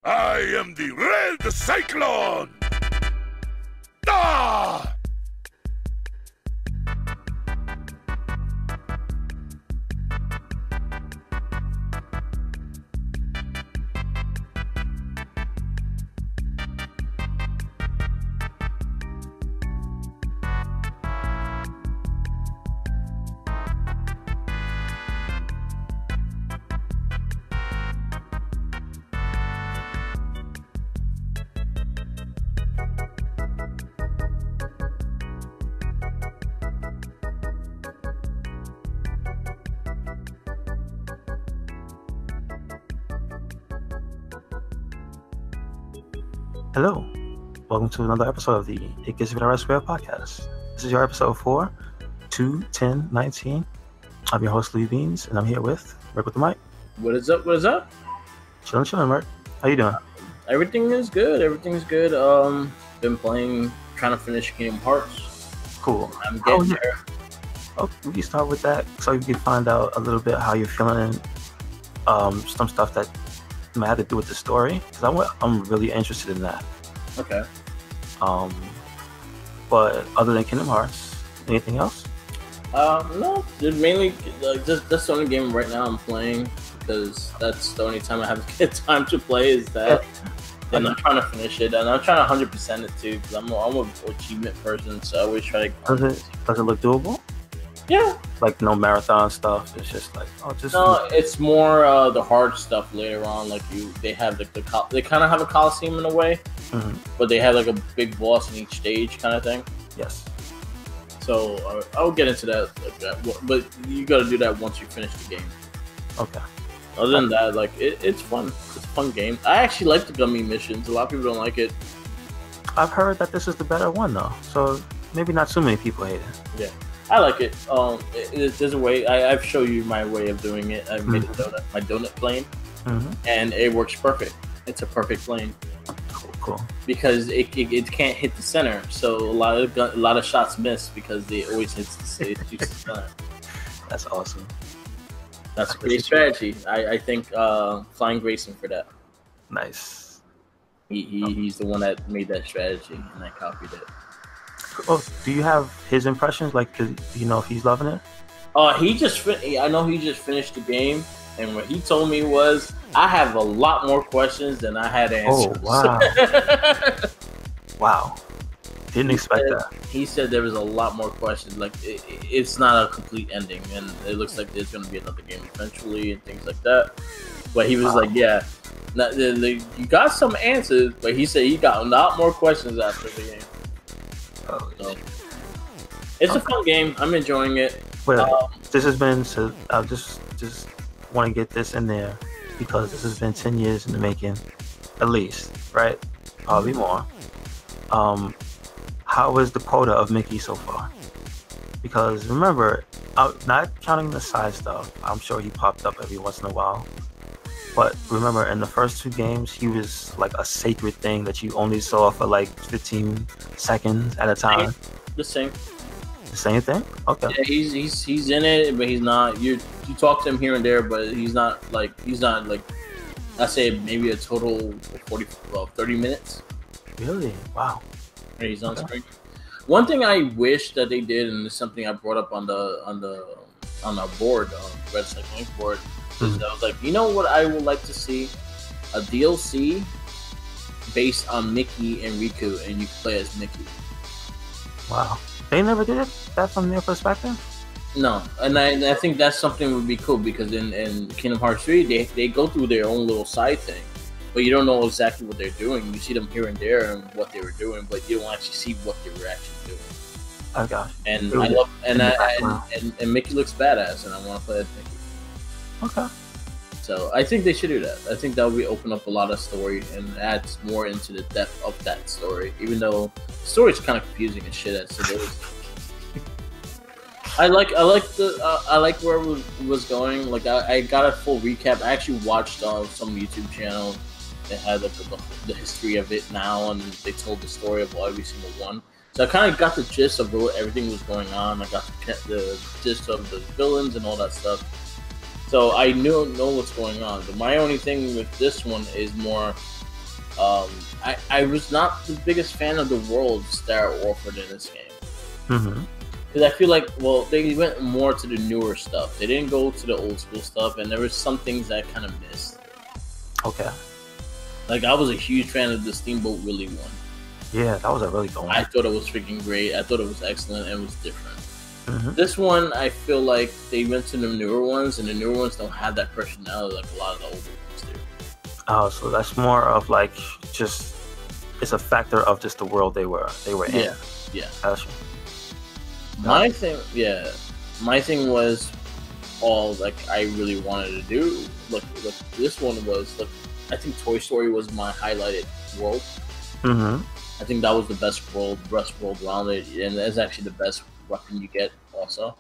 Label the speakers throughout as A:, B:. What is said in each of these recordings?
A: I am the Red Cyclone! Ah!
B: Hello, welcome to another episode of the It Gives Me the Rest Square podcast. This is your episode 4, 2/10/19. I'm your host, Lee Beans, and I'm here with Merc with the mic.
C: What is up? What is up?
B: Chilling, Merc. How you doing?
C: Everything is good. Everything's good. Been playing, trying to finish Kingdom Hearts.
B: Cool.
C: I'm getting there.
B: Oh, we start with that so you can find out a little bit how you're feeling and some stuff that had to do with the story, because I'm really interested in that.
C: Okay.
B: But other than Kingdom Hearts, anything else?
C: No. Just mainly just that's the only game right now I'm playing because that's the only time I have to get time to play is that. And I'm trying to finish it, and I'm trying to 100% it too because I'm an achievement person, so I always try to.
B: Does it look doable?
C: Yeah.
B: Like no marathon stuff. It's just like
C: no. It's more the hard stuff later on. Like they have like they kind of have a coliseum in a way, but they have like a big boss in each stage kind of thing.
B: Yes.
C: So I'll get into that like that, but you got to do that once you finish the game.
B: Okay.
C: Other than that, like it's fun. It's a fun game. I actually like the gummy missions. A lot of people don't like it.
B: I've heard that this is the better one though, so maybe not too many people hate it.
C: Yeah. I like it. There's a way. I've shown you my way of doing it. I've made my donut plane, and it works perfect. It's a perfect plane.
B: Cool.
C: Because it can't hit the center, so a lot of shots miss because it always hits the center.
B: That's awesome.
C: That's a great strategy. I think Flying Grayson for that.
B: Nice.
C: He's the one that made that strategy, and I copied it.
B: Oh, do you have his impressions? Like, do you know if he's loving it?
C: I know he just finished the game, and what he told me was, I have a lot more questions than I had answers.
B: Oh, wow. Wow. Didn't expect that.
C: He said there was a lot more questions. Like, it's not a complete ending, and it looks like there's going to be another game eventually and things like that. But he was like, yeah, you got some answers, but he said he got a lot more questions after the game.
B: Oh,
C: so, it's a fun game. I'm enjoying it.
B: Well, this has been I just want to get this in there because this has been 10 years in the making, at least, right? Probably more. How is the quota of Mickey so far? Because remember, not counting the side stuff, I'm sure he popped up every once in a while. But remember, in the first 2 games, he was like a sacred thing that you only saw for like 15 seconds at a time.
C: The same.
B: The same thing? Okay.
C: Yeah, he's in it, but he's not. You talk to him here and there, but he's not like I say maybe a total of 30 minutes.
B: Really? Wow.
C: And he's on screen. One thing I wish that they did, and it's something I brought up on our board, RedCycloneInc board. I was like, you know what I would like to see? A DLC based on Mickey and Riku, and you can play as Mickey.
B: Wow. They never did that from their perspective?
C: No. And I think that's something that would be cool, because in Kingdom Hearts 3, they go through their own little side thing. But you don't know exactly what they're doing. You see them here and there and what they were doing, but you don't actually see what they were actually doing.
B: Oh gosh.
C: And I love and Mickey looks badass, and I want to play as Mickey.
B: Okay.
C: So I think they should do that. I think that would open up a lot of story and adds more into the depth of that story. Even though the story is kind of confusing and shit as it is. I like where it was going. Like I got a full recap. I actually watched some YouTube channel that had like the history of it now, and they told the story of every single one. So I kind of got the gist of what everything was going on. I got the gist of the villains and all that stuff. So I know what's going on. But my only thing with this one is more I was not the biggest fan of the worlds that are offered in this game.
B: Mm-hmm.
C: Because I feel like, well, they went more to the newer stuff. They didn't go to the old school stuff, and there were some things that I kind of missed.
B: Okay.
C: Like, I was a huge fan of the Steamboat Willie one.
B: Yeah, that was a really good one.
C: I thought it was freaking great. I thought it was excellent and it was different.
B: Mm-hmm.
C: This one, I feel like they went to the newer ones, and the newer ones don't have that personality like a lot of the older ones do.
B: Oh, so that's more of like just it's a factor of just the world they were in.
C: Yeah.
B: Gotcha.
C: My thing was all like I really wanted to do. Look, this one was like I think Toy Story was my highlighted world.
B: Mm-hmm.
C: I think that was the best world around it, and that's actually the best weapon you get also.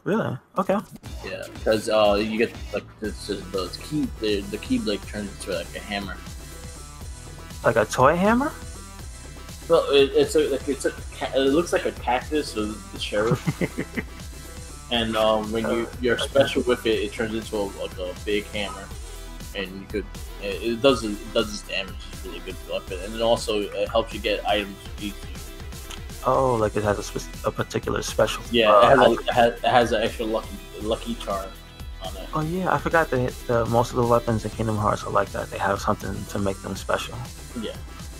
B: Really? Okay.
C: Yeah, because you get like the keyblade turns into like a hammer.
B: Like a toy hammer?
C: Well, it looks like a cactus or the sheriff. And when you're special with it, it turns into a big hammer, and you could it does its damage. It's really good weapon, and then also it helps you get items easy.
B: Oh, like it has a particular special.
C: Yeah, it has an extra lucky charm on it.
B: Oh yeah, I forgot that most of the weapons in Kingdom Hearts are like that. They have something to make them special.
C: Yeah.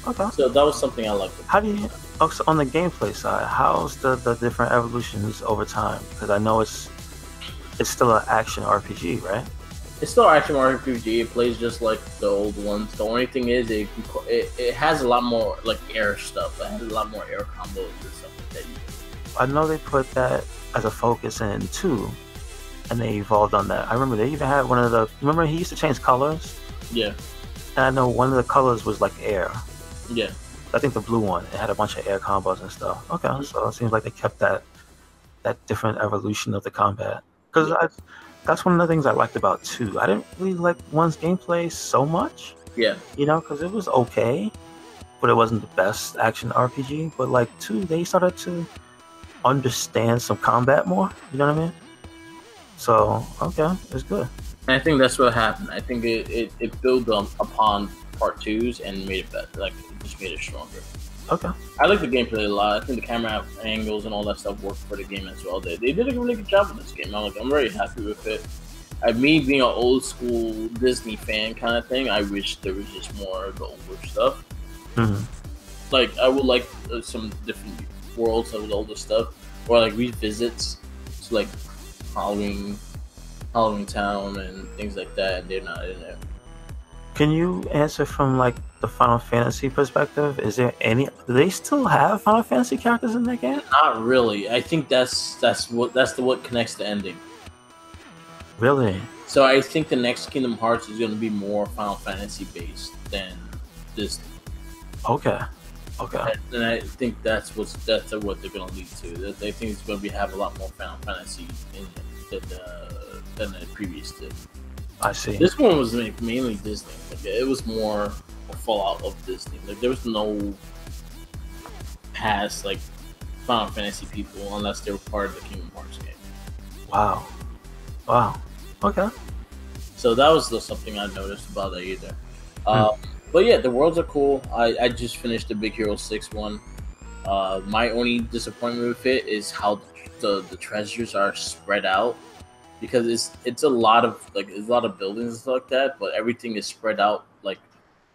B: Okay.
C: So that was something I liked.
B: How do you? So on the gameplay side, how's the different evolutions over time? Because I know it's still an action RPG, right?
C: It's still action RPG. It plays just like the old ones. The only thing is it has a lot more like air stuff. It has a lot more air combos and stuff like that.
B: I know they put that as a focus in 2, and they evolved on that. I remember they even had one of the. Remember he used to change colors.
C: Yeah.
B: And I know one of the colors was like air.
C: Yeah.
B: I think the blue one, it had a bunch of air combos and stuff. Okay, so it seems like they kept that different evolution of the combat. Because that's one of the things I liked about 2. I didn't really like 1's gameplay so much.
C: Yeah.
B: You know, because it was okay, but it wasn't the best action RPG. But like 2, they started to understand some combat more. You know what I mean? So, okay, it's good.
C: And I think that's what happened. I think it built upon part 2's and made it better. Like, it just made it stronger.
B: Okay.
C: I like the gameplay a lot. I think the camera angles and all that stuff worked for the game as well. They did a really good job with this game. I'm very happy with it. Me being an old school Disney fan kind of thing, I wish there was just more of the older stuff.
B: Mm-hmm.
C: Like, I would like some different worlds of the older stuff, or like revisits to like Halloween Town and things like that, and they're not in there.
B: Can you answer from like the Final Fantasy perspective? Is there any? Do they still have Final Fantasy characters in their game?
C: Not really. I think that's what connects the ending.
B: Really?
C: So I think the next Kingdom Hearts is going to be more Final Fantasy based than Disney.
B: Okay.
C: And I think that's what they're going to lead to. They think it's going to have a lot more Final Fantasy in it than the previous did.
B: I see.
C: This one was mainly Disney. Like, it was more a fallout of Disney. Like, there was no past like Final Fantasy people unless they were part of the Kingdom Hearts game.
B: Wow. Okay.
C: So that was something I noticed about that either. But yeah, the worlds are cool. I just finished the Big Hero 6 one. My only disappointment with it is how the treasures are spread out. Because it's a lot of buildings and stuff like that, but everything is spread out. Like,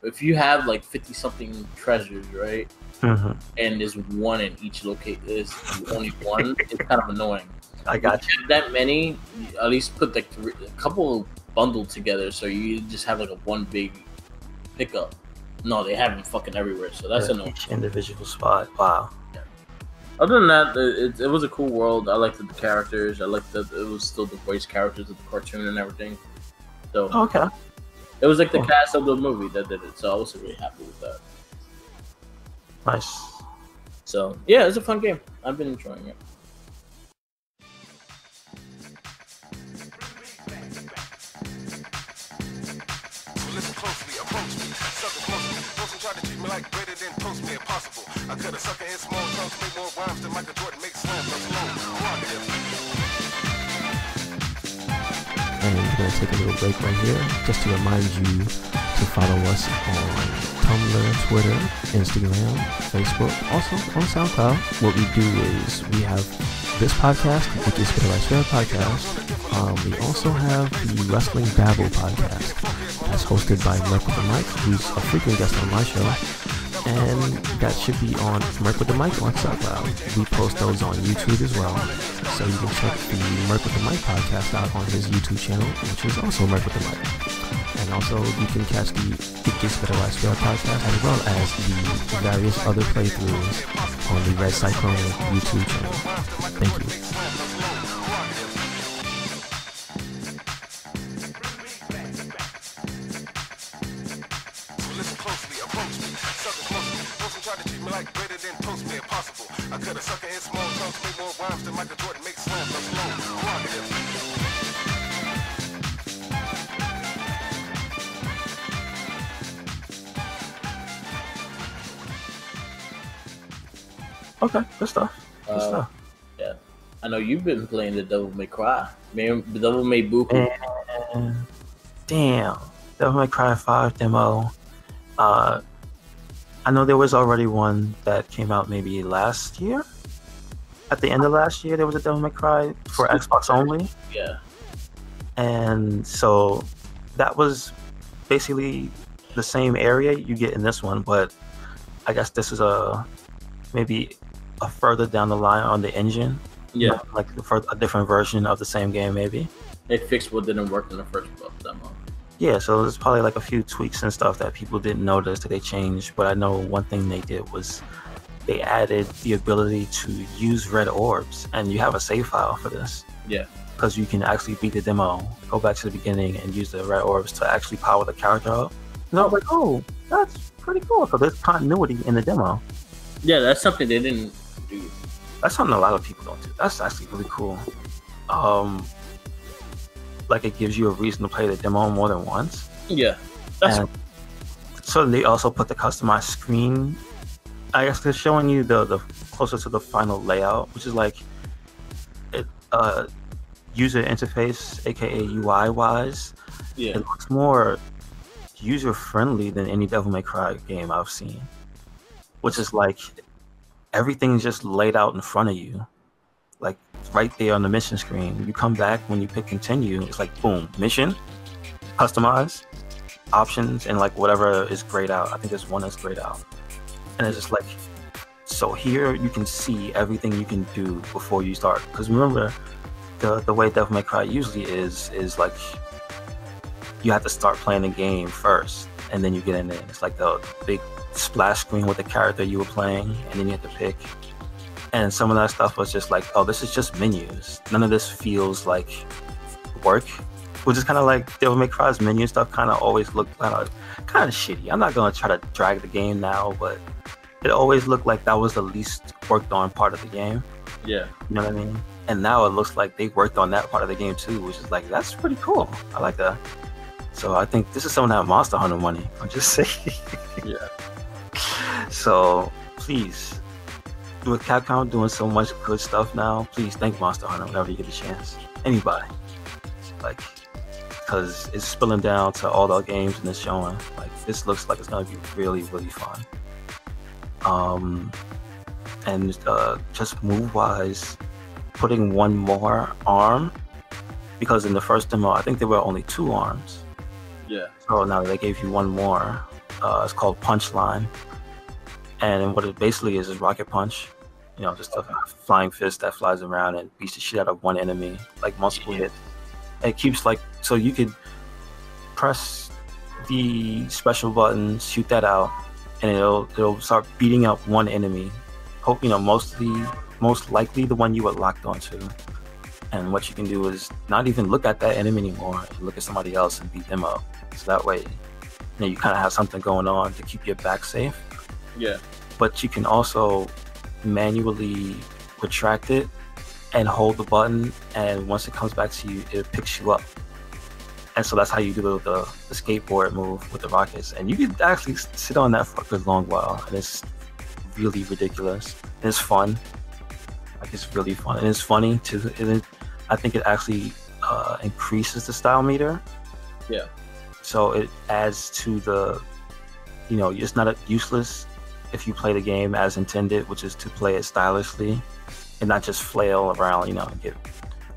C: if you have like 50-something treasures, right?
B: Mm-hmm.
C: And there's one in each location, there's only one. It's kind of annoying.
B: I got you.
C: If you have that many, you at least put like a couple bundled together, so you just have like a one big pickup. No, they have them fucking everywhere, so that's annoying.
B: Each individual spot. Wow.
C: Other than that, it was a cool world. I liked the characters. I liked that it was still the voice characters of the cartoon and everything. So
B: okay,
C: it was like the cast of the movie that did it. So I was really happy with that.
B: Nice.
C: So yeah, it's a fun game. I've been enjoying it.
D: Listen closely, approach me, sucker closely. Don't try to treat me like greater than toast me impossible. I cut a sucker in small chunks, make more rhymes than Michael Jordan makes slams. I'm slow, prerogative.
E: And we're going to take a little break right here just to remind you to follow us on Tumblr, Twitter, Instagram, Facebook, also on SoundCloud. What we do is we have this podcast, which is the Rice Fair podcast. We also have the Wrestling Babble podcast. That's hosted by Merc with the Mic, who's a frequent guest on my show. And that should be on Merc with the Mic on SoundCloud. We post those on YouTube as well. So you can check the Merc with the Mic podcast out on his YouTube channel, which is also Merc with the Mic. And also you can catch the It Gets Better Rice Fair podcast as well as the various other playthroughs on the Red Cyclone YouTube channel. Thank you.
D: Listen closely, approach me, suckers mostly. Most try to treat me like greater than toast me impossible. I cut a sucker in small chunks, make more rhymes than Michael Jordan makes slams. I'm slow, prerogative.
B: Okay, good stuff. Good stuff.
C: Yeah, I know you've been playing the Devil May Cry. Man, the Devil May Buku.
B: Damn, Devil May Cry 5 demo. I know there was already one that came out maybe last year. At the end of last year, there was a Devil May Cry for Xbox only.
C: Yeah.
B: And so that was basically the same area you get in this one, but I guess this is maybe a further down the line on the engine.
C: Yeah.
B: Like a different version of the same game, maybe.
C: They fixed what didn't work in the first demo.
B: Yeah, so there's probably like a few tweaks and stuff that people didn't notice that they changed. But I know one thing they did was they added the ability to use red orbs, and you have a save file for this.
C: Yeah.
B: Because you can actually beat the demo, go back to the beginning, and use the red orbs to actually power the character up. And I was like, oh, that's pretty cool. So there's continuity in the demo.
C: Yeah, that's something they didn't do.
B: That's something a lot of people don't do. That's actually really cool. Like it gives you a reason to play the demo more than once.
C: Yeah. That's
B: so they also put the customized screen. I guess they're showing you the closer to the final layout, which is like it user interface, aka UI wise.
C: Yeah.
B: It looks more user friendly than any Devil May Cry game I've seen. Which is like everything's just laid out in front of you, like right there on the mission screen. You come back when you pick continue, it's like boom, mission, customize, options, and like whatever is grayed out. I think there's one that's grayed out, and it's just like, so here you can see everything you can do before you start. Because remember, the way Devil May Cry usually is like you have to start playing the game first, and then you get in there. It's like the big splash screen with the character you were playing, and then you have to pick. And some of that stuff was just like, oh, this is just menus. None of this feels like work, which is kind of like Devil May Cry's menu stuff kind of always looked kind of shitty. I'm not going to try to drag the game now, but it always looked like that was the least worked on part of the game.
C: Yeah.
B: You know what I mean? And now it looks like they worked on that part of the game too, which is like, that's pretty cool. I like that. So I think this is some of that Monster Hunter money. I'm just saying.
C: Yeah.
B: So please, with Capcom doing so much good stuff now, please thank Monster Hunter whenever you get a chance. Anybody, like, because it's spilling down to all the games and it's showing. Like, this looks like it's gonna be really, really fun. And just move-wise, putting one more arm, because in the first demo I think there were only 2 arms.
C: Yeah.
B: So now they gave you one more. It's called Punchline. And what it basically is rocket punch. You know, just a flying fist that flies around and beats the shit out of one enemy, like multiple hits. And it keeps like, so you could press the special button, shoot that out, and it'll start beating up one enemy. Hope, you know, most likely the one you were locked onto. And what you can do is not even look at that enemy anymore, and look at somebody else and beat them up. So that way, you know, you kind of have something going on to keep your back safe.
C: Yeah.
B: But you can also manually retract it and hold the button, and once it comes back to you, it picks you up. And so that's how you do the skateboard move with the rockets. And you can actually sit on that for a good long while, and it's really ridiculous. And it's fun. Like, it's really fun. And it's funny too. I think it actually increases the style meter.
C: Yeah.
B: So it adds to the, it's not useless if you play the game as intended, which is to play it stylishly and not just flail around, and get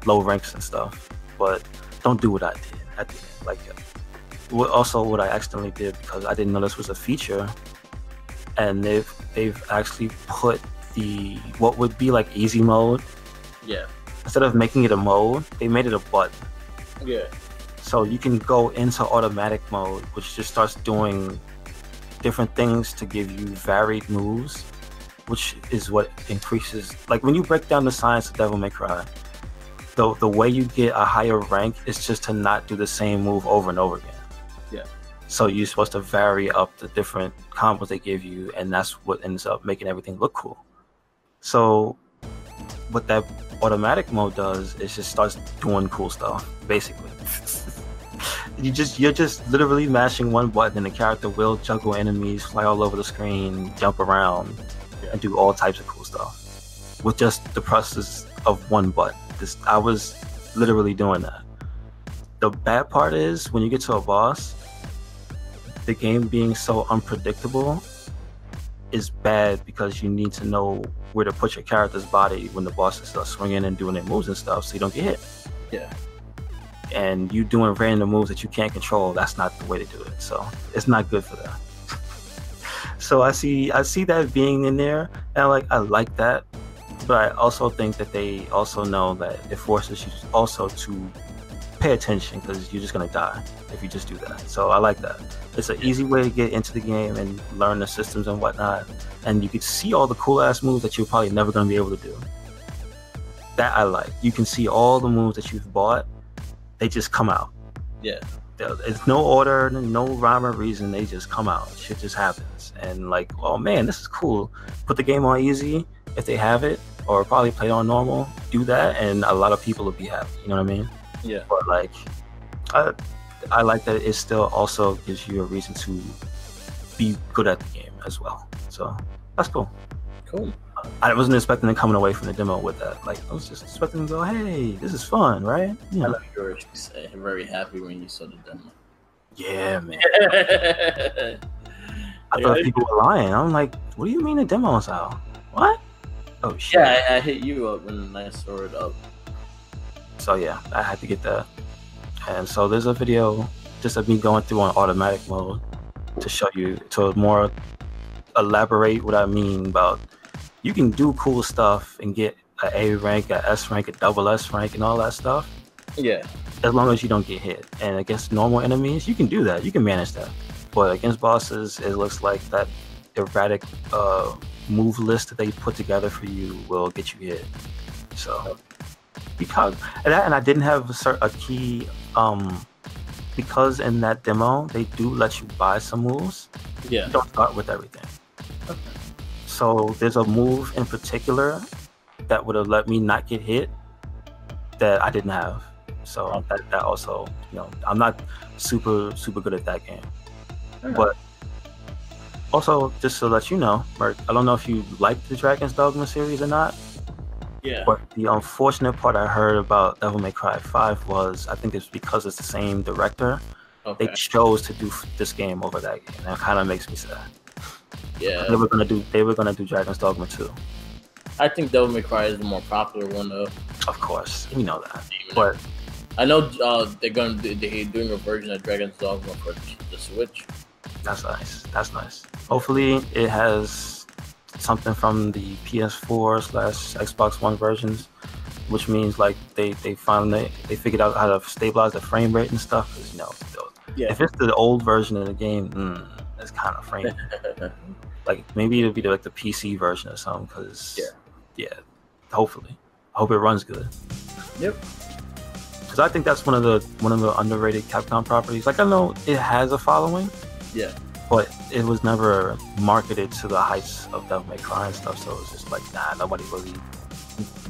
B: low ranks and stuff. But don't do what I did. I didn't like it. What I accidentally did, because I didn't know this was a feature, and they've actually put what would be like easy mode.
C: Yeah.
B: Instead of making it a mode, they made it a button.
C: Yeah.
B: So you can go into automatic mode, which just starts doing different things to give you varied moves, which is what increases. Like when you break down the science of Devil May Cry, the way you get a higher rank is just to not do the same move over and over again.
C: Yeah.
B: So you're supposed to vary up the different combos they give you, and that's what ends up making everything look cool. So what that automatic mode does is just starts doing cool stuff, basically. You're just literally mashing one button and the character will juggle enemies, fly all over the screen, jump around, and do all types of cool stuff with just the process of one button. I was literally doing that. The bad part is when you get to a boss, the game being so unpredictable is bad, because you need to know where to put your character's body when the bosses start swinging and doing their moves and stuff, so you don't get hit.
C: Yeah.
B: And you doing random moves that you can't control, that's not the way to do it. So it's not good for that. So I see that being in there, and I like that, but I also think that they also know that it forces you also to pay attention, because you're just gonna die if you just do that. So I like that. It's an easy way to get into the game and learn the systems and whatnot, and you can see all the cool ass moves that you're probably never gonna be able to do. That I like. You can see all the moves that you've bought. They just come out.
C: Yeah.
B: There's no order, no rhyme or reason. They just come out. Shit just happens. And oh man, this is cool. Put the game on easy if they have it, or probably play on normal. Do that, and a lot of people will be happy. You know what I mean?
C: Yeah.
B: But I like that it still also gives you a reason to be good at the game as well. So that's cool.
C: Cool.
B: I wasn't expecting them coming away from the demo with that. I was just expecting to go, hey, this is fun, right? Yeah.
C: I know you were very happy when you saw the demo.
B: Yeah, man. I thought people were lying. I'm like, what do you mean the demo's out? What? Oh, shit.
C: Yeah, I hit you up when I saw it up.
B: So, yeah, I had to get that. And so there's a video just of me going through on automatic mode to show you, to more elaborate what I mean about you can do cool stuff and get an A rank, a S rank, a double S rank, and all that stuff.
C: Yeah.
B: As long as you don't get hit. And against normal enemies, you can do that. You can manage that. But against bosses, it looks like that erratic move list that they put together for you will get you hit. So, and I didn't have a key, because in that demo, they do let you buy some moves.
C: Yeah.
B: You don't start with everything.
C: Okay.
B: So there's a move in particular that would have let me not get hit that I didn't have. So that also, I'm not super good at that game. Okay. But also, just to let you know, Merc, I don't know if you like the Dragon's Dogma series or not.
C: Yeah.
B: But the unfortunate part I heard about Devil May Cry 5 was, I think it's because it's the same director. Okay. They chose to do this game over that game. That kind of makes me sad.
C: Yeah.
B: They were gonna do Dragon's Dogma 2.
C: I think Devil May Cry is the more popular one, though.
B: Of course, we know that. But
C: I know they're doing a version of Dragon's Dogma for the Switch.
B: That's nice. That's nice. Hopefully, it has something from the PS4/Xbox One versions, which means they finally figured out how to stabilize the frame rate and stuff. Because if it's the old version of the game, it's kind of frame. Maybe it'll be the PC version or something. Because hopefully, I hope it runs good.
C: Yep.
B: Because I think that's one of the underrated Capcom properties. I know it has a following. Yeah. But it was never marketed to the heights of Devil May Cry and stuff, so it's just nobody really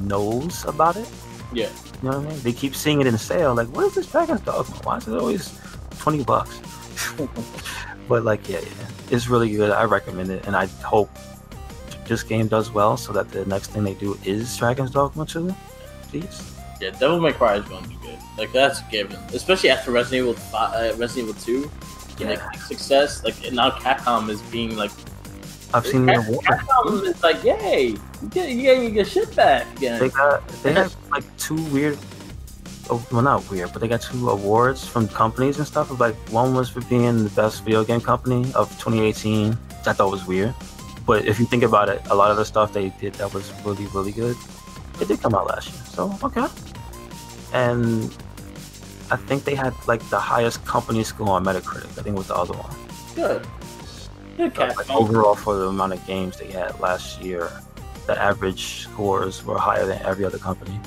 B: knows about it. Yeah. You know what I mean? They keep seeing it in sale, what is this Dragon's Dogma? Why is it always $20? But it's really good. I recommend it, and I hope this game does well so that the next thing they do is Dragon's Dogma 2. Please.
C: Yeah, Devil May Cry is going to be good. Like that's a given, especially after Resident Evil 2, like success. Like and now Capcom is being like,
B: I've seen the award.
C: Capcom is like, yay, you getting your shit back again.
B: They had like 2 weird. Oh, well, not weird, but they got 2 awards from companies and stuff. Like one was for being the best video game company of 2018, which I thought was weird. But if you think about it, a lot of the stuff they did that was really, really good, it did come out last year. So okay. And I think they had like the highest company score on Metacritic. I think it was the other one.
C: Good. Good
B: So, like, overall, for the amount of games they had last year, the average scores were higher than every other company.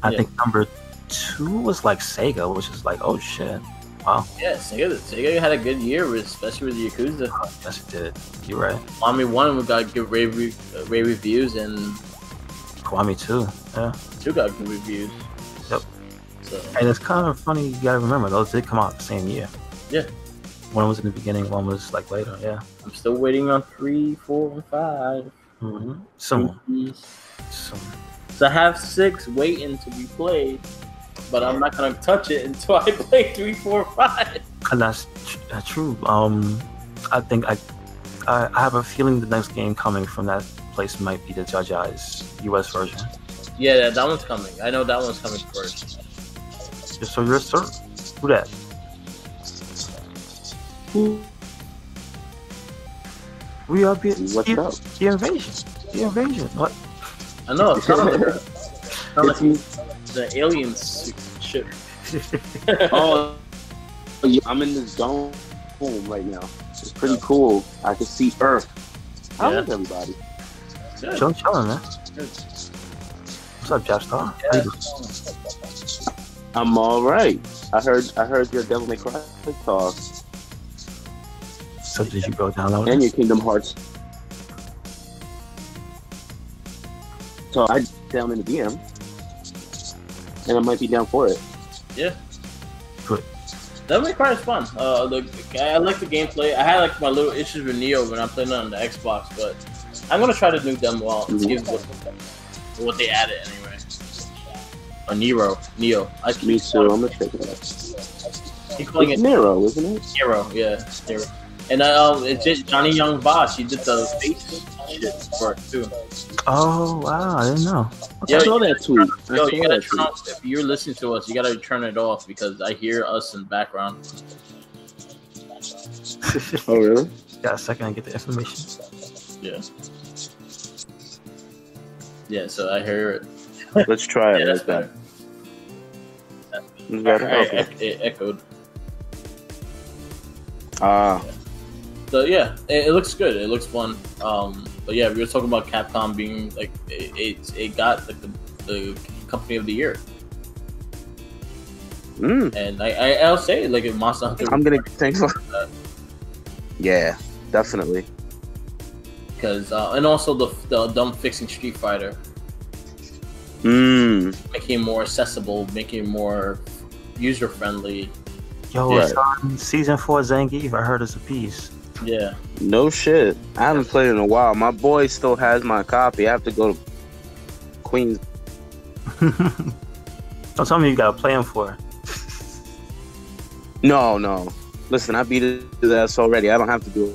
B: I think number 2 was like Sega, which is like, oh shit, wow.
C: Yeah, Sega had a good year, especially with the Yakuza.
B: Yes, it did. You're right.
C: Kiwami 1 we got good rave reviews, and
B: Kiwami 2, yeah.
C: 2 got good reviews.
B: Yep.
C: So.
B: And it's kind of funny, you gotta remember, those did come out the same year.
C: Yeah.
B: One was in the beginning, one was like later, yeah.
C: I'm still waiting on 3, 4, and 5.
B: Mm-hmm. Soon.
C: So I have 6 waiting to be played, but I'm not gonna touch it until I play 3, 4, 5.
B: And that's true. I think I have a feeling the next game coming from that place might be the Judge Eye's US version.
C: Yeah, that one's coming. I know that one's coming first.
B: So you're certain? Who that? We are the invasion. The invasion. What?
C: I know. It's not like the aliens ship.
F: Oh, I'm in this dome right now. It's pretty cool. I can see Earth. How is everybody?
B: Chilling, man. What's up, Jeff Star?
C: Yeah.
F: I'm all right. I heard your Devil May Cry talk.
B: So did you go download it?
F: And your Kingdom Hearts. So I down in the DM, and I might be down for it.
C: Yeah.
B: Good.
C: Devil May Cry is fun. I like the gameplay. I had like my little issues with Neo when I'm playing it on the Xbox, but I'm gonna try the new demo out and see what they added anyway. Or Neo.
F: Me too. I'm gonna check it out.
C: Keep calling
F: it's
C: it
F: Nero, isn't it?
C: Nero, yeah, Nero. And it's just Johnny Young Boss. He did the face shit for it too.
B: Oh wow, I didn't know.
F: I saw that tweet.
C: You gotta turn off, if you're listening to us, you gotta turn it off because I hear us in the background.
F: Oh really?
B: Got a second to get the information.
C: Yeah. Yeah, so I hear it.
F: Let's try it.
C: Yeah, that's better. It echoed. So yeah, it looks good. It looks fun. But yeah, we were talking about Capcom being like it got like the company of the year. And I'll say like if Monster Hunter.
F: I'm gonna thank for that. Yeah, definitely.
C: Because and also the dumb fixing Street Fighter. Making it more accessible, making it more user friendly.
B: Yo, it's on season 4 Zangief. I heard it's a piece.
C: Yeah.
F: No shit. I haven't played in a while. My boy still has my copy. I have to go to Queens.
B: Don't tell me you gotta play him for it.
F: No. Listen, I beat his ass already. I don't have to do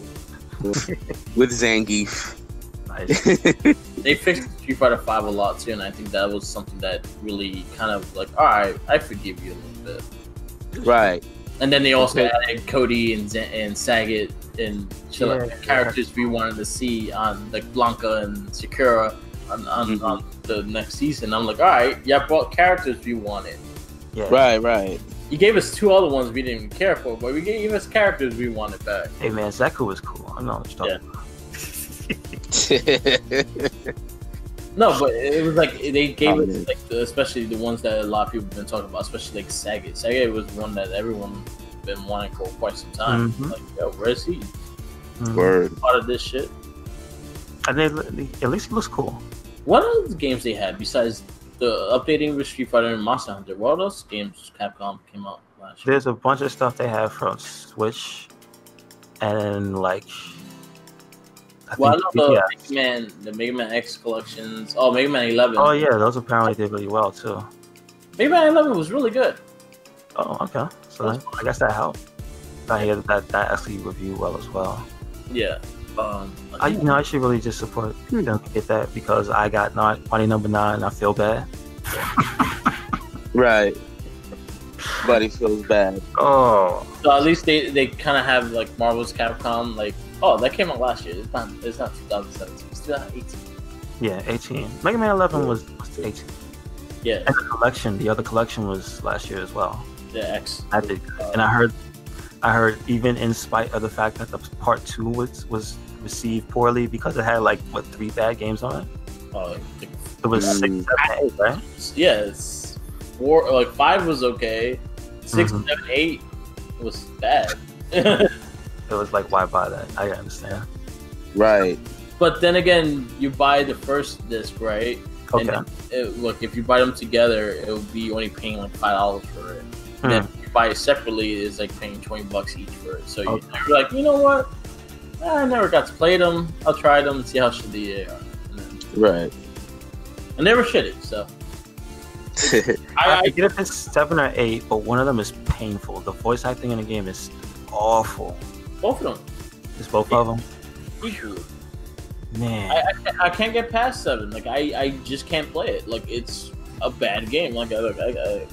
F: it with Zangief.
B: Nice.
C: They fixed Street Fighter 5 a lot too, and I think that was something that really kind of like, all right, I forgive you a little bit.
F: Right.
C: And then they also added Cody and Sagat and characters we wanted to see on like Blanca and Sakura on the next season. I'm like, all right, y'all brought characters we wanted.
B: Yeah.
F: Right.
C: You gave us 2 other ones we didn't even care for, but we gave us characters we wanted back.
B: Hey man, Zaku was cool. I know what you're talking about.
C: No, but it was like they gave us like especially the ones that a lot of people have been talking about, especially like Sagat. Sagat was one that everyone been wanting for quite some time. Like, yo, where's he?
F: Word.
C: Part of this shit.
B: And at least he looks cool.
C: What other games they had besides the updating with Street Fighter and Monster Hunter? What else games Capcom came out last year?
B: There's a bunch of stuff they have from Switch, and like. I know
C: the Mega Man X collections. Oh, Mega Man 11.
B: Oh yeah, those apparently did really well too.
C: Mega Man 11 was really good.
B: Oh, okay. So I guess that helped. I hear that actually reviewed well as well.
C: Yeah.
B: I should really just support them to get that because I got Mighty Number 9 and I feel bad.
F: Right. Buddy feels bad.
B: Oh.
C: So at least they kind of have like Marvel's Capcom. Like, oh, that came out last year. It's not 2017. It's 2018.
B: Yeah, 18. Mega Man 11 was 18.
C: Yeah.
B: And the other collection was last year as well.
C: The X.
B: I did. And I heard even in spite of the fact that the part 2 was received poorly because it had like 3 bad games on it.
C: Oh,
B: It was 6, 7, 8, right?
C: Yeah, it's 4. Like 5 was okay. 6, 7, 8 was bad.
B: It was like, why buy that? I understand.
F: Right.
C: But then again, you buy the first disc, right?
B: Okay.
C: And look, if you buy them together, it will be only paying like $5 for it. And then if you buy it separately, it's like paying $20 each for it. So you're like, you know what? I never got to play them. I'll try them and see how shitty they are.
F: Right.
C: And they were shitty, so.
B: I forget if it's 7 or 8, but one of them is painful. The voice acting in the game is awful.
C: Both of them.
B: It's both of them?
C: Equally.
B: Man.
C: I can't get past 7. Like, I just can't play it. Like, it's a bad game. Like, I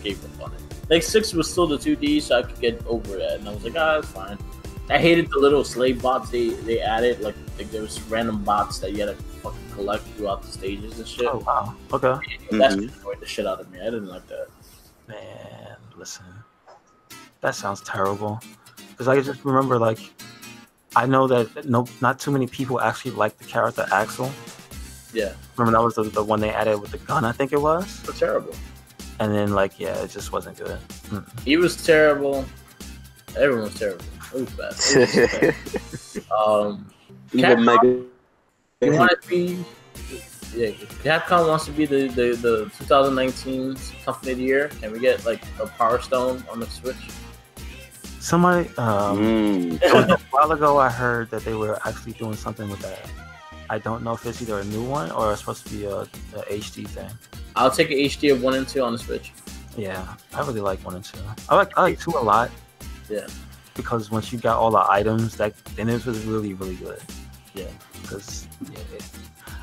C: gave up on it. Like, 6 was still the 2D, so I could get over that. And I was like, it's fine. I hated the little slave bots they added. Like there was random bots that you had to fucking collect throughout the stages and shit.
B: Oh, wow. Okay.
C: That's what annoyed the shit out of me. I didn't like that.
B: Man, listen. That sounds terrible. Because I just remember, like, I know that not too many people actually like the character Axel.
C: Yeah.
B: Remember that was the one they added with the gun, I think it was?
C: It was terrible.
B: And then, like, yeah, it just wasn't good.
C: He was terrible. Everyone was terrible. It was bad.
F: Even Mega.
C: You want it to be? Yeah, Capcom wants to be the 2019 Company of the Year. Can we get like a Power Stone on the Switch?
B: Somebody, a while ago, I heard that they were actually doing something with that. I don't know if it's either a new one or it's supposed to be a HD thing.
C: I'll take an HD of 1 and 2 on the Switch.
B: Yeah, I really like 1 and 2. I like 2 a lot.
C: Yeah.
B: Because once you got all the items, then it was really, really good.
C: Yeah.
B: Because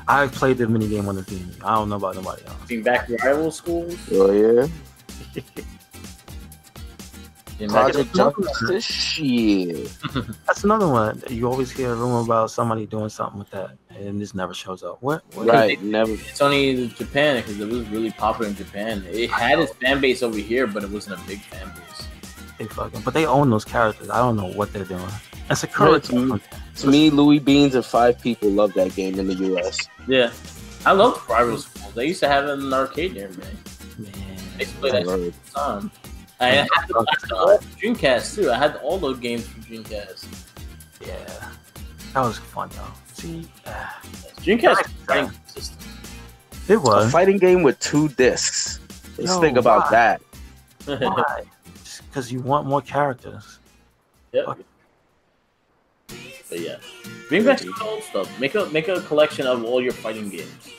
B: I played the minigame on the theme. I don't know about nobody else.
C: Being back to rival schools.
F: Oh yeah.
C: Project
F: Justice shit.
B: That's another one. You always hear a rumor about somebody doing something with that, and this never shows up. What?
F: Right, never.
C: It's only Japan because it was really popular in Japan. It had its fan base over here, but it wasn't a big fan base.
B: But they own those characters. I don't know what they're doing. It's a current.
F: To me, Louis Beans and 5 people love that game in the US.
C: Yeah, I love rival schools. They used to have it in an arcade near me.
B: Man,
C: I used to play that shit all the time. I had all Dreamcast too. I had all those games from Dreamcast.
B: Yeah, that was fun though. See,
C: Dreamcast fighting system.
B: It was
F: a fighting game with 2 discs. Let's think about that.
B: Why? Because you want more characters.
C: Yep.
B: Fuck.
C: But yeah, bring back the old stuff. Make a collection of all your fighting games.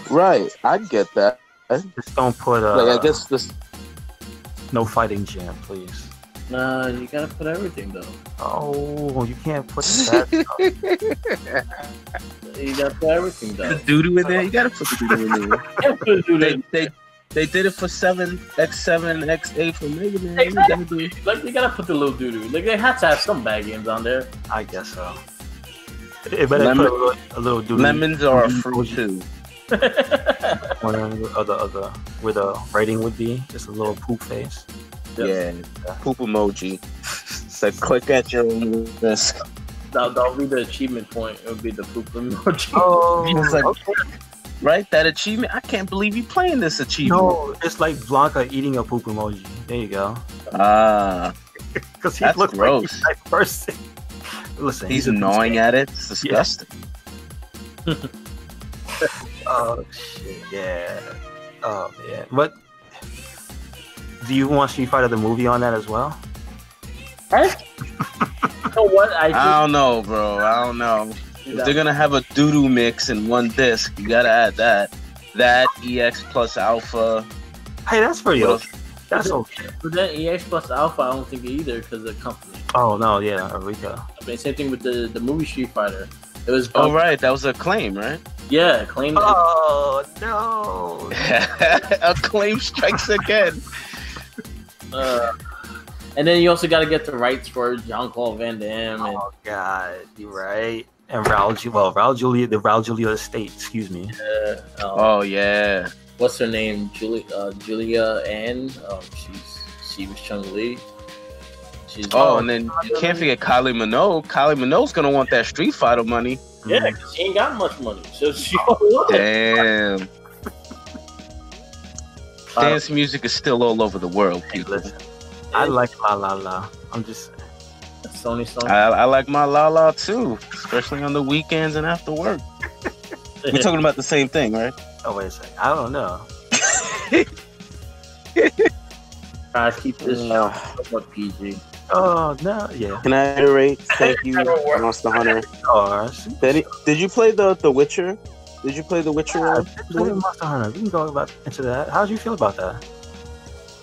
F: Right, I get that.
B: Just don't put
F: I guess this.
B: No fighting jam, please.
C: Nah, you gotta put everything though.
B: Oh, you can't put that stuff.
C: You gotta put everything though.
F: The doo-doo in there. You gotta put the doo-doo in there. They did it for 7, X7, X8 for Mega Man.
C: Exactly. Like, you gotta put the little doo-doo. Like, they had to have some bad games on there.
B: I guess so. It better put a little doo-doo.
F: Lemons are a fruit too.
B: Where the rating would be, just a little poop face.
F: Yeah, poop emoji. So click at your own risk.
C: That'll be the achievement point. It would be the poop emoji.
B: Oh,
F: it's like, right? That achievement. I can't believe you playing this achievement.
B: No, it's like Blanca eating a poop emoji. There you go. Because he looks
F: gross.
B: Like a person. Listen,
F: he's gnawing at it. It's disgusting.
B: Yeah. Oh shit! Yeah. Oh man. But do you want Street Fighter the movie on that as well?
C: Right? So what?
F: I don't know, bro. I don't know. If they're gonna have a doo-doo mix in one disc, you gotta add that. That EX plus Alpha,
B: Hey, that's pretty
C: What
B: okay. That's okay.
C: But then EX plus Alpha, I don't think either because of the company.
B: Oh no, yeah, Eureka.
C: I mean, same thing with the movie Street Fighter. It was
G: Oh right, that was Acclaim, right?
C: Yeah, Acclaim.
B: Oh no.
G: Acclaim strikes again.
C: And then you also got to get the rights for Jean-Claude Van Damme. And,
B: Oh god, you're right. And Raul Julia, the Raul Julia estate. Excuse me.
G: Oh yeah.
C: What's her name? Julia Ann. She was Chung Li.
G: And then you can't forget Kylie Minogue. Kylie Minogue's gonna want that Street Fighter money.
C: Yeah, because she ain't got much money, so she.
G: Damn. Dance music is still all over the world, people.
B: Listen, I like La La La. I'm just
C: Sony song.
G: I like my La La too, especially on the weekends and after work. We're talking about the same thing, right?
B: oh wait a second. I don't know.
C: Try to keep this show somewhat PG.
B: Oh no, yeah.
F: Can I iterate? Thank you, Monster Hunter. Did you play the Witcher? Did you play the Witcher?
B: Monster Hunter. We can go into that. How did you feel about that?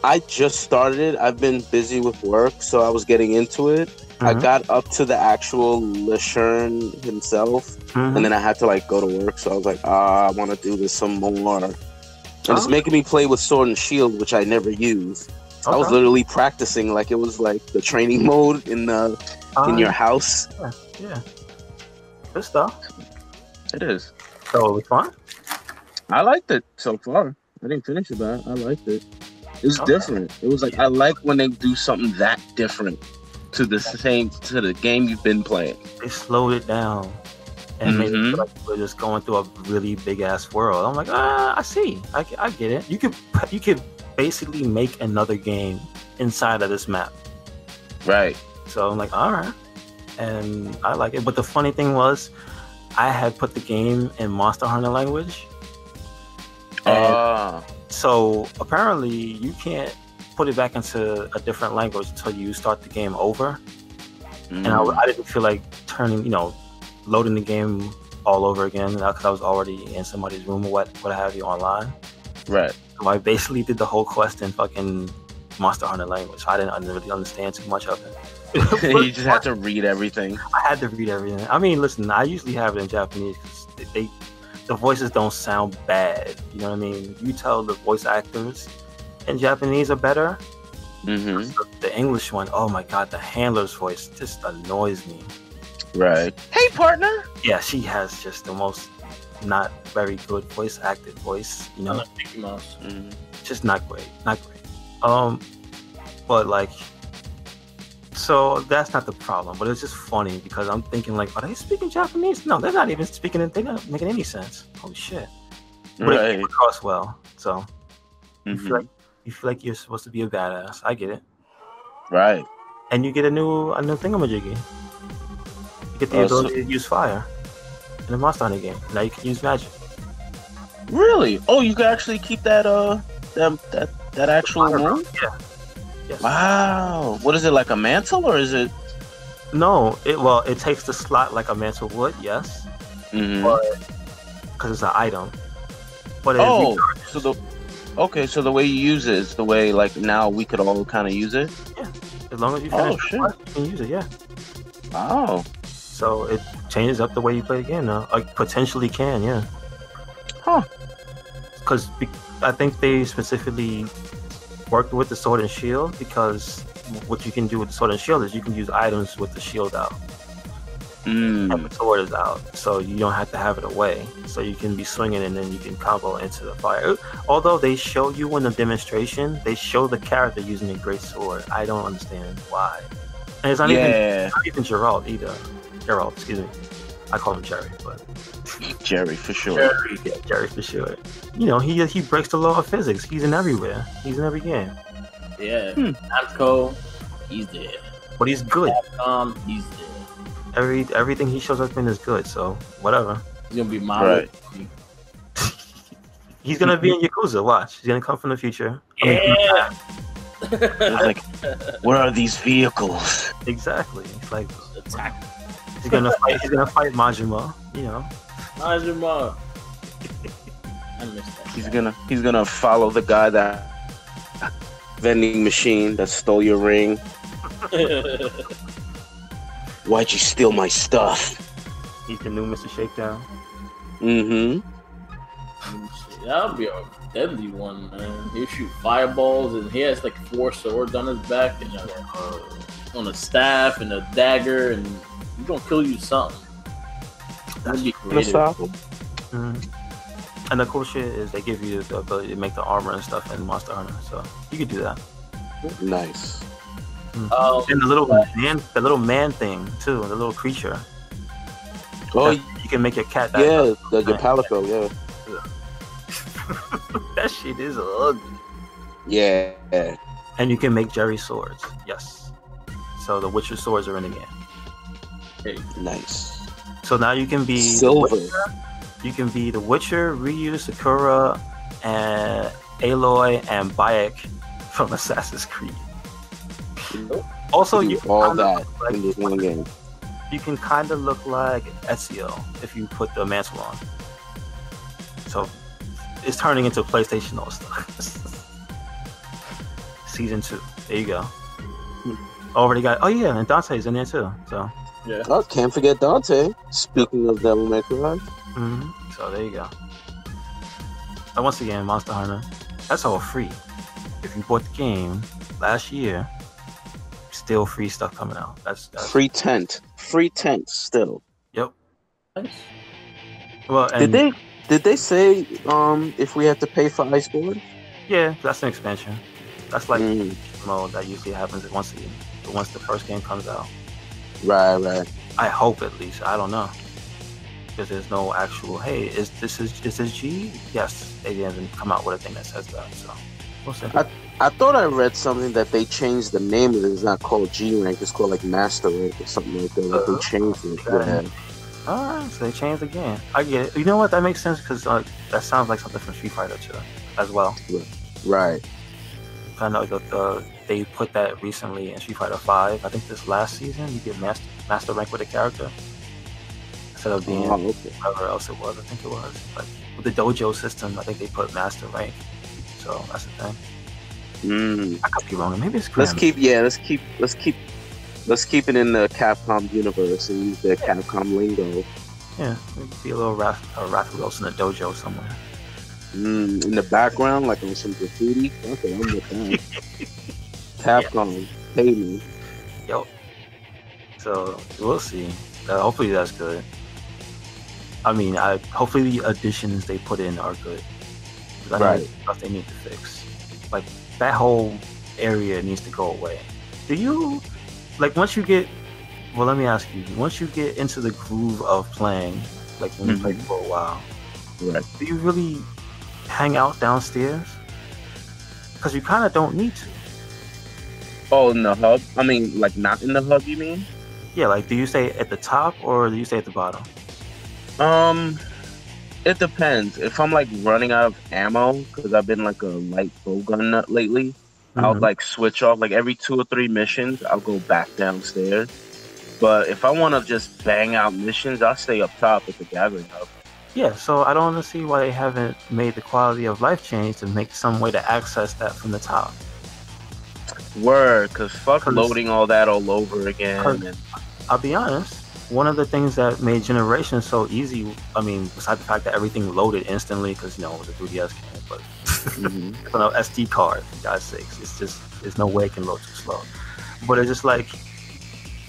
F: I just started it. I've been busy with work, so I was getting into it.
B: Mm-hmm.
F: I got up to the actual Leshurn himself, and then I had to go to work. So I was like, I want to do this some more. And it's making me play with Sword and Shield, which I never use. I was literally practicing like it was like the training mode in your house.
B: Yeah. Good stuff.
G: It is.
B: So it was fun?
G: I liked it so far. I didn't finish it, but I liked it. It was different. It was like I like when they do something that different to the game you've been playing.
B: They slowed it down and made it feel like we're just going through a really big ass world. I'm like, I see. I get it. You could basically make another game inside of this map.
G: Right.
B: So I'm like, all right. And I like it. But the funny thing was, I had put the game in Monster Hunter language. So apparently you can't put it back into a different language until you start the game over. And I didn't feel like loading the game all over again because I was already in somebody's room or what have you online.
G: Right.
B: So I basically did the whole quest in fucking Monster Hunter language. I didn't really understand too much of it.
G: You just had to read everything.
B: I had to read everything. I mean, listen, I usually have it in Japanese because the voices don't sound bad. You know what I mean? You tell the voice actors in Japanese are better.
G: Mm-hmm.
B: The English one, oh my god, the handler's voice just annoys me.
G: Right. Hey, partner.
B: Yeah, she has just the most not very good voice acted voice. You know,
C: I like Mickey Mouse.
B: Just not great. But so that's not the problem. But it's just funny because I'm thinking are they speaking Japanese? No, they're not even speaking it. They're not making any sense. Holy shit. But it came across well. So you feel like you're supposed to be a badass. I get it.
G: Right.
B: And you get a new thingamajiggy. You get the ability to use fire in the Monster Hunter game. Now you can use magic.
G: Really? Oh, you can actually keep that that actual move?
B: Yeah. Yes.
G: Wow. What is it, like a mantle or is it?
B: No, it takes the slot like a mantle would, yes. Because it's an item. But so the way you use it is the way now we could all kind of use it? Yeah. As long as you finish the quest, you can use it, yeah.
G: Wow.
B: So it changes up the way you play the game now. Potentially can, yeah.
G: Huh.
B: Because I think they specifically worked with the Sword and Shield because what you can do with the Sword and Shield is you can use items with the shield out. And the sword is out, so you don't have to have it away. So you can be swinging and then you can combo into the fire. Although they show you in the demonstration, they show the character using a great sword. I don't understand why. And it's not even Geralt either. Geralt, excuse me. I call him Jerry, but
G: Jerry for sure.
B: Jerry for sure. He breaks the law of physics. He's in everywhere. He's in every game.
C: Yeah. Namco, he's there.
B: But he's good.
C: Capcom, he's there.
B: Everything he shows up in is good, so whatever.
C: He's gonna be my
B: He's gonna be in Yakuza, watch. He's gonna come from the future.
C: Yeah.
G: What are these vehicles?
B: Exactly. It's like
C: attack.
B: He's gonna fight Majima,
C: Majima. I missed that.
G: He's gonna follow the guy that
F: vending machine that stole your ring. Why'd you steal my stuff?
B: He's the new Mr. Shakedown.
F: Mm-hmm.
C: That would be a deadly one, man. He'll shoot fireballs, and he has like 4 swords on his back, and on a staff and a dagger, and he's gonna kill you something. That'd be creative.
B: Mm-hmm. And the cool shit is they give you the ability to make the armor and stuff in Monster Hunter, so you could do that.
F: Nice.
B: Mm-hmm. And the little man thing too, the little creature.
F: Oh,
B: you can make your cat.
F: The Palico, yeah.
B: That shit is ugly.
F: Yeah.
B: And you can make Jerry swords. Yes. So the Witcher swords are in the game.
C: Hey.
F: Nice.
B: So now you can be
F: Silver.
B: You can be the Witcher, Ryu, Sakura, and Aloy, and Bayek from Assassin's Creed. Also, you
F: all that in this one game.
B: You can kind of look like Ezio if you put the mantle on. So it's turning into PlayStation All Star. Season 2. There you go. Already got. Oh yeah, and Dante's in there too. So
C: yeah.
F: Oh, can't forget Dante. Speaking of Devil May Cry.
B: Mm-hmm. So there you go. And once again, Monster Hunter. That's all free. If you bought the game last year, still free stuff coming out. That's
F: free tent. Free tent still.
B: Yep.
C: Nice.
B: Well, and
F: did they say if we had to pay for Iceborne?
B: Yeah, that's an expansion. That's like mode that usually happens once the first game comes out.
F: Right.
B: I hope at least. I don't know. Because there's no actual, hey, is this G? Yes, they didn't come out with a thing that says that, so we'll see.
F: I thought I read something that they changed the name of it. It's not called G rank, it's called like Master rank or something like that. Like they changed it. Yeah.
B: Alright, so they changed again. I get it. You know what? That makes sense because that sounds like something from Street Fighter 2 as well.
F: Right.
B: I know they put that recently in Street Fighter 5. I think this last season you get master rank with a character. Instead of being whatever else it was, I think it was like with the dojo system. I think they put master rank, so that's the thing. I could be wrong. Maybe it's Grim.
F: Let's keep it in the Capcom universe and use the Capcom lingo.
B: Yeah, maybe be a little Rathalos in the dojo somewhere.
F: In the background, like on some graffiti. Okay, I'm with that. Capcom, pay me.
B: Yep. So we'll see. Hopefully that's good. I mean, hopefully the additions they put in are good. I know stuff they need to fix. Like that whole area needs to go away. Do you once you get? Well, let me ask you. Once you get into the groove of playing, like when you play for a while,
F: right?
B: Do you really hang out downstairs? Because you kind of don't need to.
G: Oh, in the hub? I mean, like not in the hub, you mean?
B: Yeah, like do you stay at the top or do you stay at the bottom?
G: It depends. If I'm like running out of ammo, because I've been like a light bowgun nut lately, I'll like switch off. Like every 2 or 3 missions, I'll go back downstairs. But if I want to just bang out missions, I'll stay up top at the gathering hub.
B: Yeah, so I don't see why they haven't made the quality of life change to make some way to access that from the top.
G: Word, because fuck loading all that all over again. And
B: I'll be honest, one of the things that made Generation so easy, I mean, besides the fact that everything loaded instantly, because, it was a 3DS game, but it's an SD card, for God's sakes. It's just, there's no way it can load too slow. But it's just like,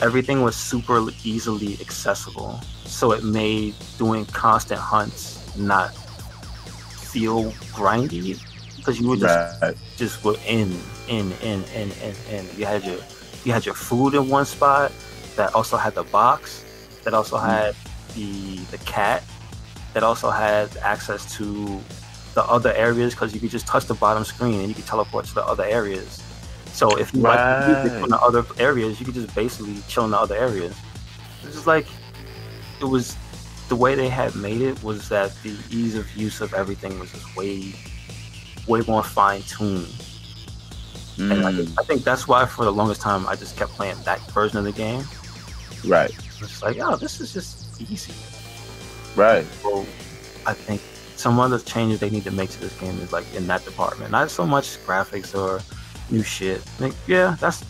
B: everything was super easily accessible. So it made doing constant hunts not feel grindy, because you were just were in. You had your food in one spot that also had the box, that also had the cat, that also had access to the other areas, because you could just touch the bottom screen and you could teleport to the other areas. So if you like music from the other areas, you could just basically chill in the other areas. It's just like, it was, the way they had made it was that the ease of use of everything was just way more fine-tuned. And I think that's why for the longest time I just kept playing that version of the game.
G: Right.
B: It's like, oh, this is just easy.
G: Right.
B: So I think some other changes they need to make to this game is like in that department. Not so much graphics or new shit. Like, yeah, that's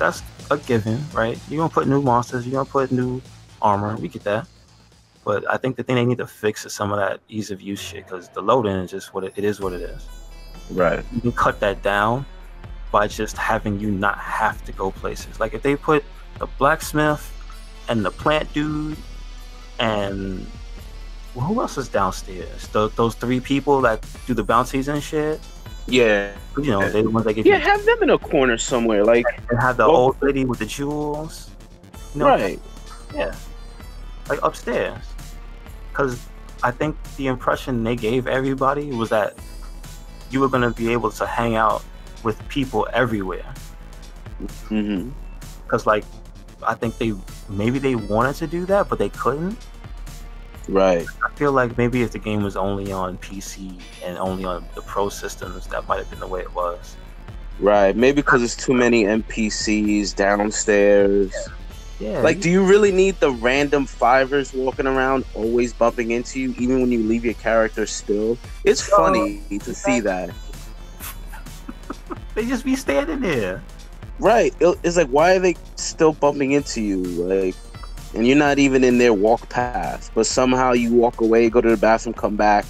B: a given, right? You're gonna put new monsters, you're gonna put new armor. We get that. But I think the thing they need to fix is some of that ease of use shit, because the load-in is just what it is. What it is.
G: Right.
B: You can cut that down by just having you not have to go places. Like if they put the blacksmith and the plant dude and who else is downstairs? Those 3 people that do the bounties and shit.
G: Yeah.
B: You know, they the ones that give
G: Yeah, have them in a corner somewhere. Like,
B: and have the old lady with the jewels. You know,
G: right.
B: Yeah. Like upstairs. Because I think the impression they gave everybody was that you were going to be able to hang out with people everywhere.
G: Mm-hmm.
B: Because, like, I think they wanted to do that, but they couldn't.
G: Right.
B: I feel like maybe if the game was only on PC and only on the pro systems, that might have been the way it was.
G: Right. Maybe because it's too many NPCs downstairs.
B: Yeah.
G: Like, do you really need the random fivers walking around always bumping into you, even when you leave your character still? It's funny to see that.
B: They just be standing there.
G: Right. It's like, why are they still bumping into you? Like, and you're not even in their walk path, but somehow you walk away, go to the bathroom, come back.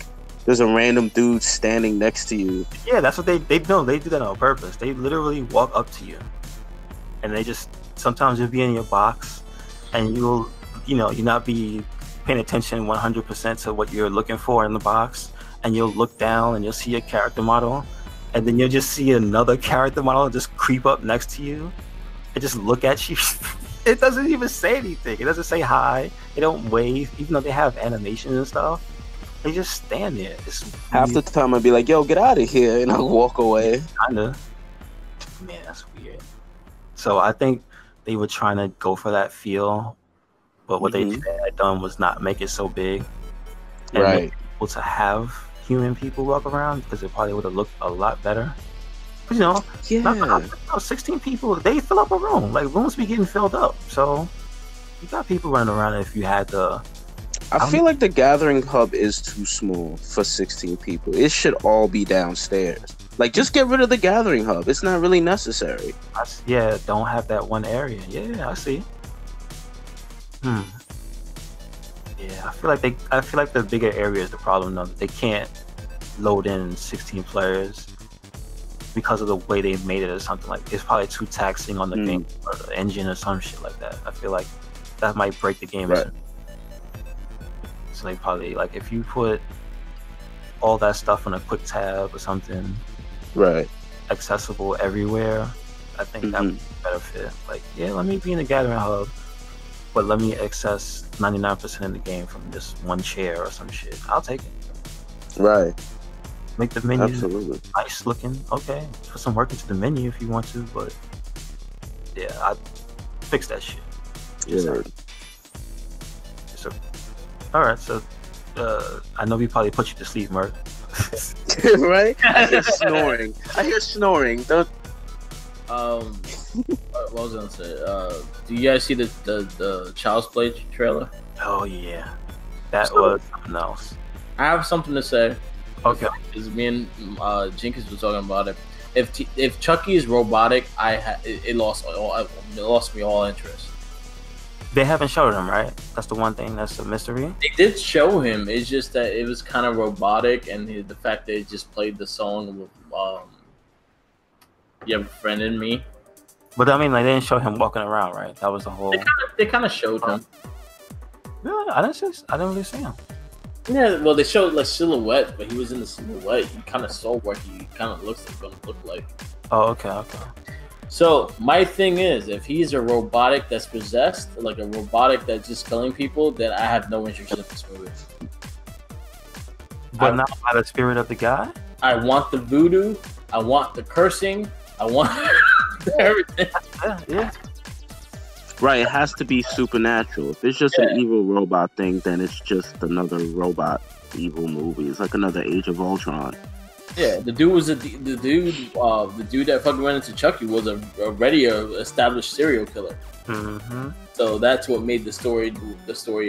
G: There's a random dude standing next to you.
B: Yeah, that's what they know. They do that on purpose. They literally walk up to you, and they just sometimes you'll be in your box, and you'll not be paying attention 100% to what you're looking for in the box, and you'll look down and you'll see a character model, and then you'll just see another character model just creep up next to you and just look at you. It doesn't even say anything. It doesn't say hi. They don't wave, even though they have animations and stuff. They just stand there.
G: Half the time I'd be like, yo, get out of here, and I'll walk away.
B: Kinda. Man, that's weird. So I think they were trying to go for that feel, but what they had done was not make it so big. And make people to have human people walk around, because it probably would have looked a lot better. You know, 16 people, they fill up a room. Like, rooms be getting filled up. So you got people running around. If you had the...
G: I feel like the gathering hub is too small for 16 people. It should all be downstairs. Like, just get rid of the gathering hub. It's not really necessary.
B: Don't have that one area. Yeah, I see. Yeah, I feel like the bigger area is the problem, though. They can't load in 16 players because of the way they made it, or something. Like, it's probably too taxing on the game or the engine or some shit like that. I feel like that might break the game.
G: Right.
B: So they probably, like, if you put all that stuff on a quick tab or something,
G: right,
B: accessible everywhere, I think that would be a better fit. Like, yeah, let me be in the gathering hub, but let me access 99% of the game from this one chair or some shit. I'll take it.
G: Right.
B: Make the menu
G: nice
B: looking. Okay, put some work into the menu if you want to, but yeah, I fix that shit.
G: Yeah.
B: So, all right. So, I know we probably put you to sleep, Merc.
G: Right? I hear snoring. Don't.
C: What was I gonna say? Do you guys see the Child's Play trailer?
B: Oh yeah, that was something else.
C: I have something to say.
B: Okay.
C: Because me and Jenkins were talking about it. If Chucky is robotic, it lost me all interest.
B: They haven't showed him, right? That's the one thing that's a mystery.
C: They did show him. It's just that it was kind of robotic, and the fact that it just played the song with "You Have a Friend in Me."
B: But I mean, like, they didn't show him walking around, right? That was the whole.
C: They kind of showed him.
B: Yeah, I didn't really see him.
C: Yeah, well, they showed like silhouette, but he was in the silhouette. You kind of saw what he kind of looks like, gonna look like.
B: Oh, okay.
C: So my thing is, if he's a robotic that's possessed, like a robotic that's just killing people, then I have no interest in this movie.
B: But not by the spirit of the guy?
C: I want the voodoo. I want the cursing. I want everything.
B: Yeah.
G: Right, it has to be supernatural. If it's just an evil robot thing, then it's just another robot evil movie. It's like another Age of Ultron.
C: Yeah, the dude was the dude that fucking went into Chucky was already a established serial killer.
B: Mm-hmm.
C: So that's what made the story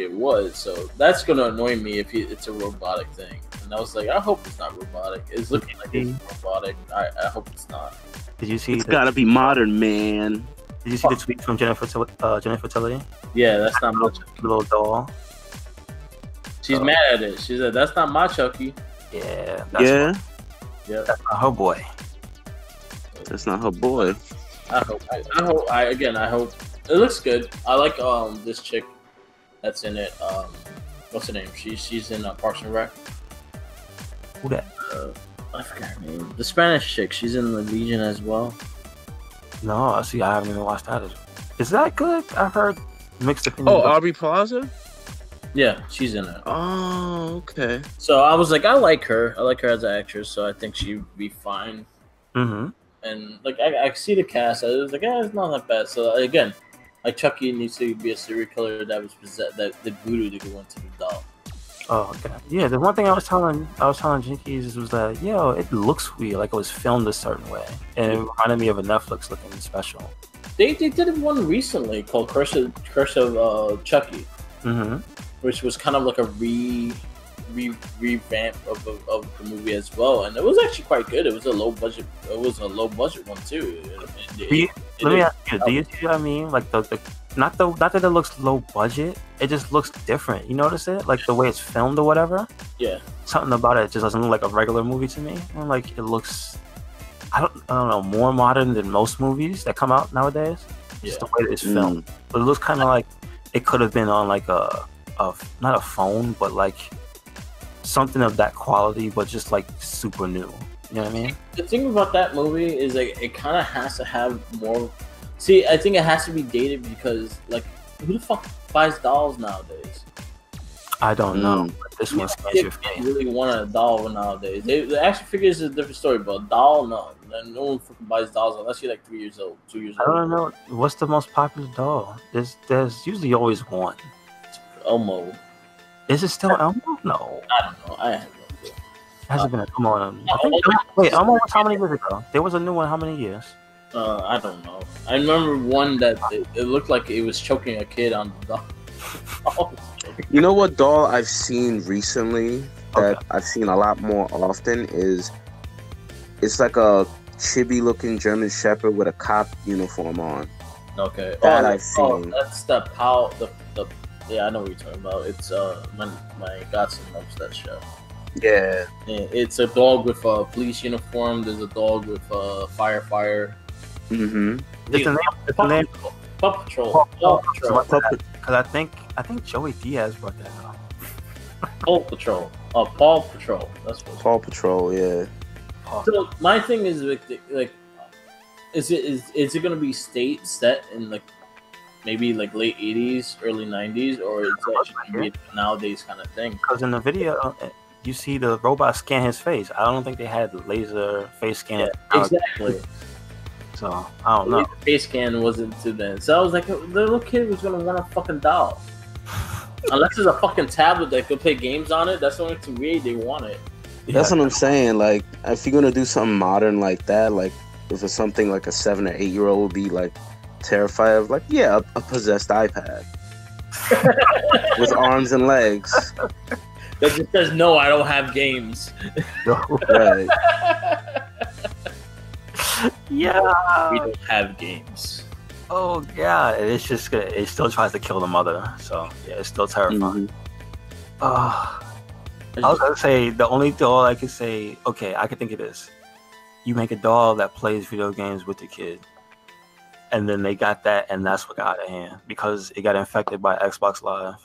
C: it was. So that's gonna annoy me if it's a robotic thing. And I was like, I hope it's not robotic. It's looking like it's robotic. I hope it's not.
B: Did you see?
G: It's gotta be modern, man.
B: Did you see the tweet from Jennifer Tilly?
C: Yeah, that's not my Chucky.
B: Little doll.
C: She's mad at it. She said, "That's not my Chucky."
B: Yeah.
C: Yeah.
B: That's not her boy.
G: That's not her boy.
C: I hope. I hope it looks good. I like this chick that's in it. What's her name? She's in Parks and Rec.
B: Who that?
C: I forgot her name. The Spanish chick. She's in the Legion as well.
B: No, see, I haven't even watched that. Is that good? I've heard mixed opinions.
G: Oh, Aubrey Plaza?
C: Yeah, she's in it.
G: Oh, okay.
C: So I was like, I like her. I like her as an actress, so I think she'd be fine.
B: Mm-hmm.
C: And like, I see the cast. I was like, it's not that bad. So again, like Chucky needs to be a serial killer that was possessed, that did voodoo to go into the doll.
B: Oh, okay. Yeah, the one thing I was telling Jinkies was that, it looks weird, like it was filmed a certain way, and it reminded me of a Netflix looking special.
C: They did one recently called Curse of Chucky,
B: mm-hmm.
C: which was kind of like a revamp of the movie as well, and it was actually quite good. It was a low budget one too.
B: Let me ask you, do you see what I mean? Like the not that it looks low budget, it just looks different. You notice it? Like the way it's filmed or whatever?
C: Yeah.
B: Something about it just doesn't look like a regular movie to me. Like it looks, I don't know, more modern than most movies that come out nowadays. Just the way that it's filmed. But it looks kind of like it could have been on like a not a phone, but like something of that quality, but just like super new. You know what I mean?
C: The thing about that movie is like it kind of has to have more. See, I think it has to be dated because like who the fuck buys dolls nowadays?
B: I don't know. This one scares your face.
C: Really want a doll nowadays. The action figure is a different story, but a doll, no. No one fucking buys dolls unless you're like 3 years old, 2 years old.
B: I don't know. What's the most popular doll? There's usually always one.
C: Elmo.
B: Is it still Elmo? No.
C: I don't know. I have no clue.
B: Hasn't been a come on. Wait, Elmo was how many years ago? There was a new one. How many years?
C: I don't know. I remember one that it looked like it was choking a kid on the doll.
F: You know what doll I've seen recently that I've seen a lot more often is it's like a chibi-looking German Shepherd with a cop uniform on.
C: Okay.
F: That I've seen.
C: That's the PAL. Yeah, I know what you're talking about. It's my godson loves that show.
F: Yeah.
C: It's a dog with a police uniform. There's a dog with a firefighter.
F: Mm-hmm.
B: It's the name.
C: Paw Patrol.
B: Because I think Joey Diaz brought that up.
C: Paw Patrol. Paw Patrol. That's what.
F: Paw Patrol. Yeah.
C: So my thing is like, is it gonna be set in like maybe like late 80s, early 90s, or is it actually gonna be a nowadays kind of thing?
B: Because in the video, you see the robot scan his face. I don't think they had laser face scan.
C: Yeah, exactly.
B: So I don't know.
C: The face scan wasn't too bad. So I was like, the little kid was gonna want a fucking doll. Unless there's a fucking tablet that could play games on it, that's the only way they want it.
F: That's what I'm saying. Like, if you're gonna do something modern like that, like if it's something like a 7 or 8 year old would be like terrified of, like, a possessed iPad with arms and legs.
C: That just says no, I don't have games.
F: Right.
B: Yeah.
C: We don't have games.
B: Oh yeah, it's just good. It still tries to kill the mother, so yeah, it's still terrifying. I was gonna say the only doll I could say, okay, I could think of this. You make a doll that plays video games with the kid, and then they got that, and that's what got out of hand because it got infected by Xbox Live.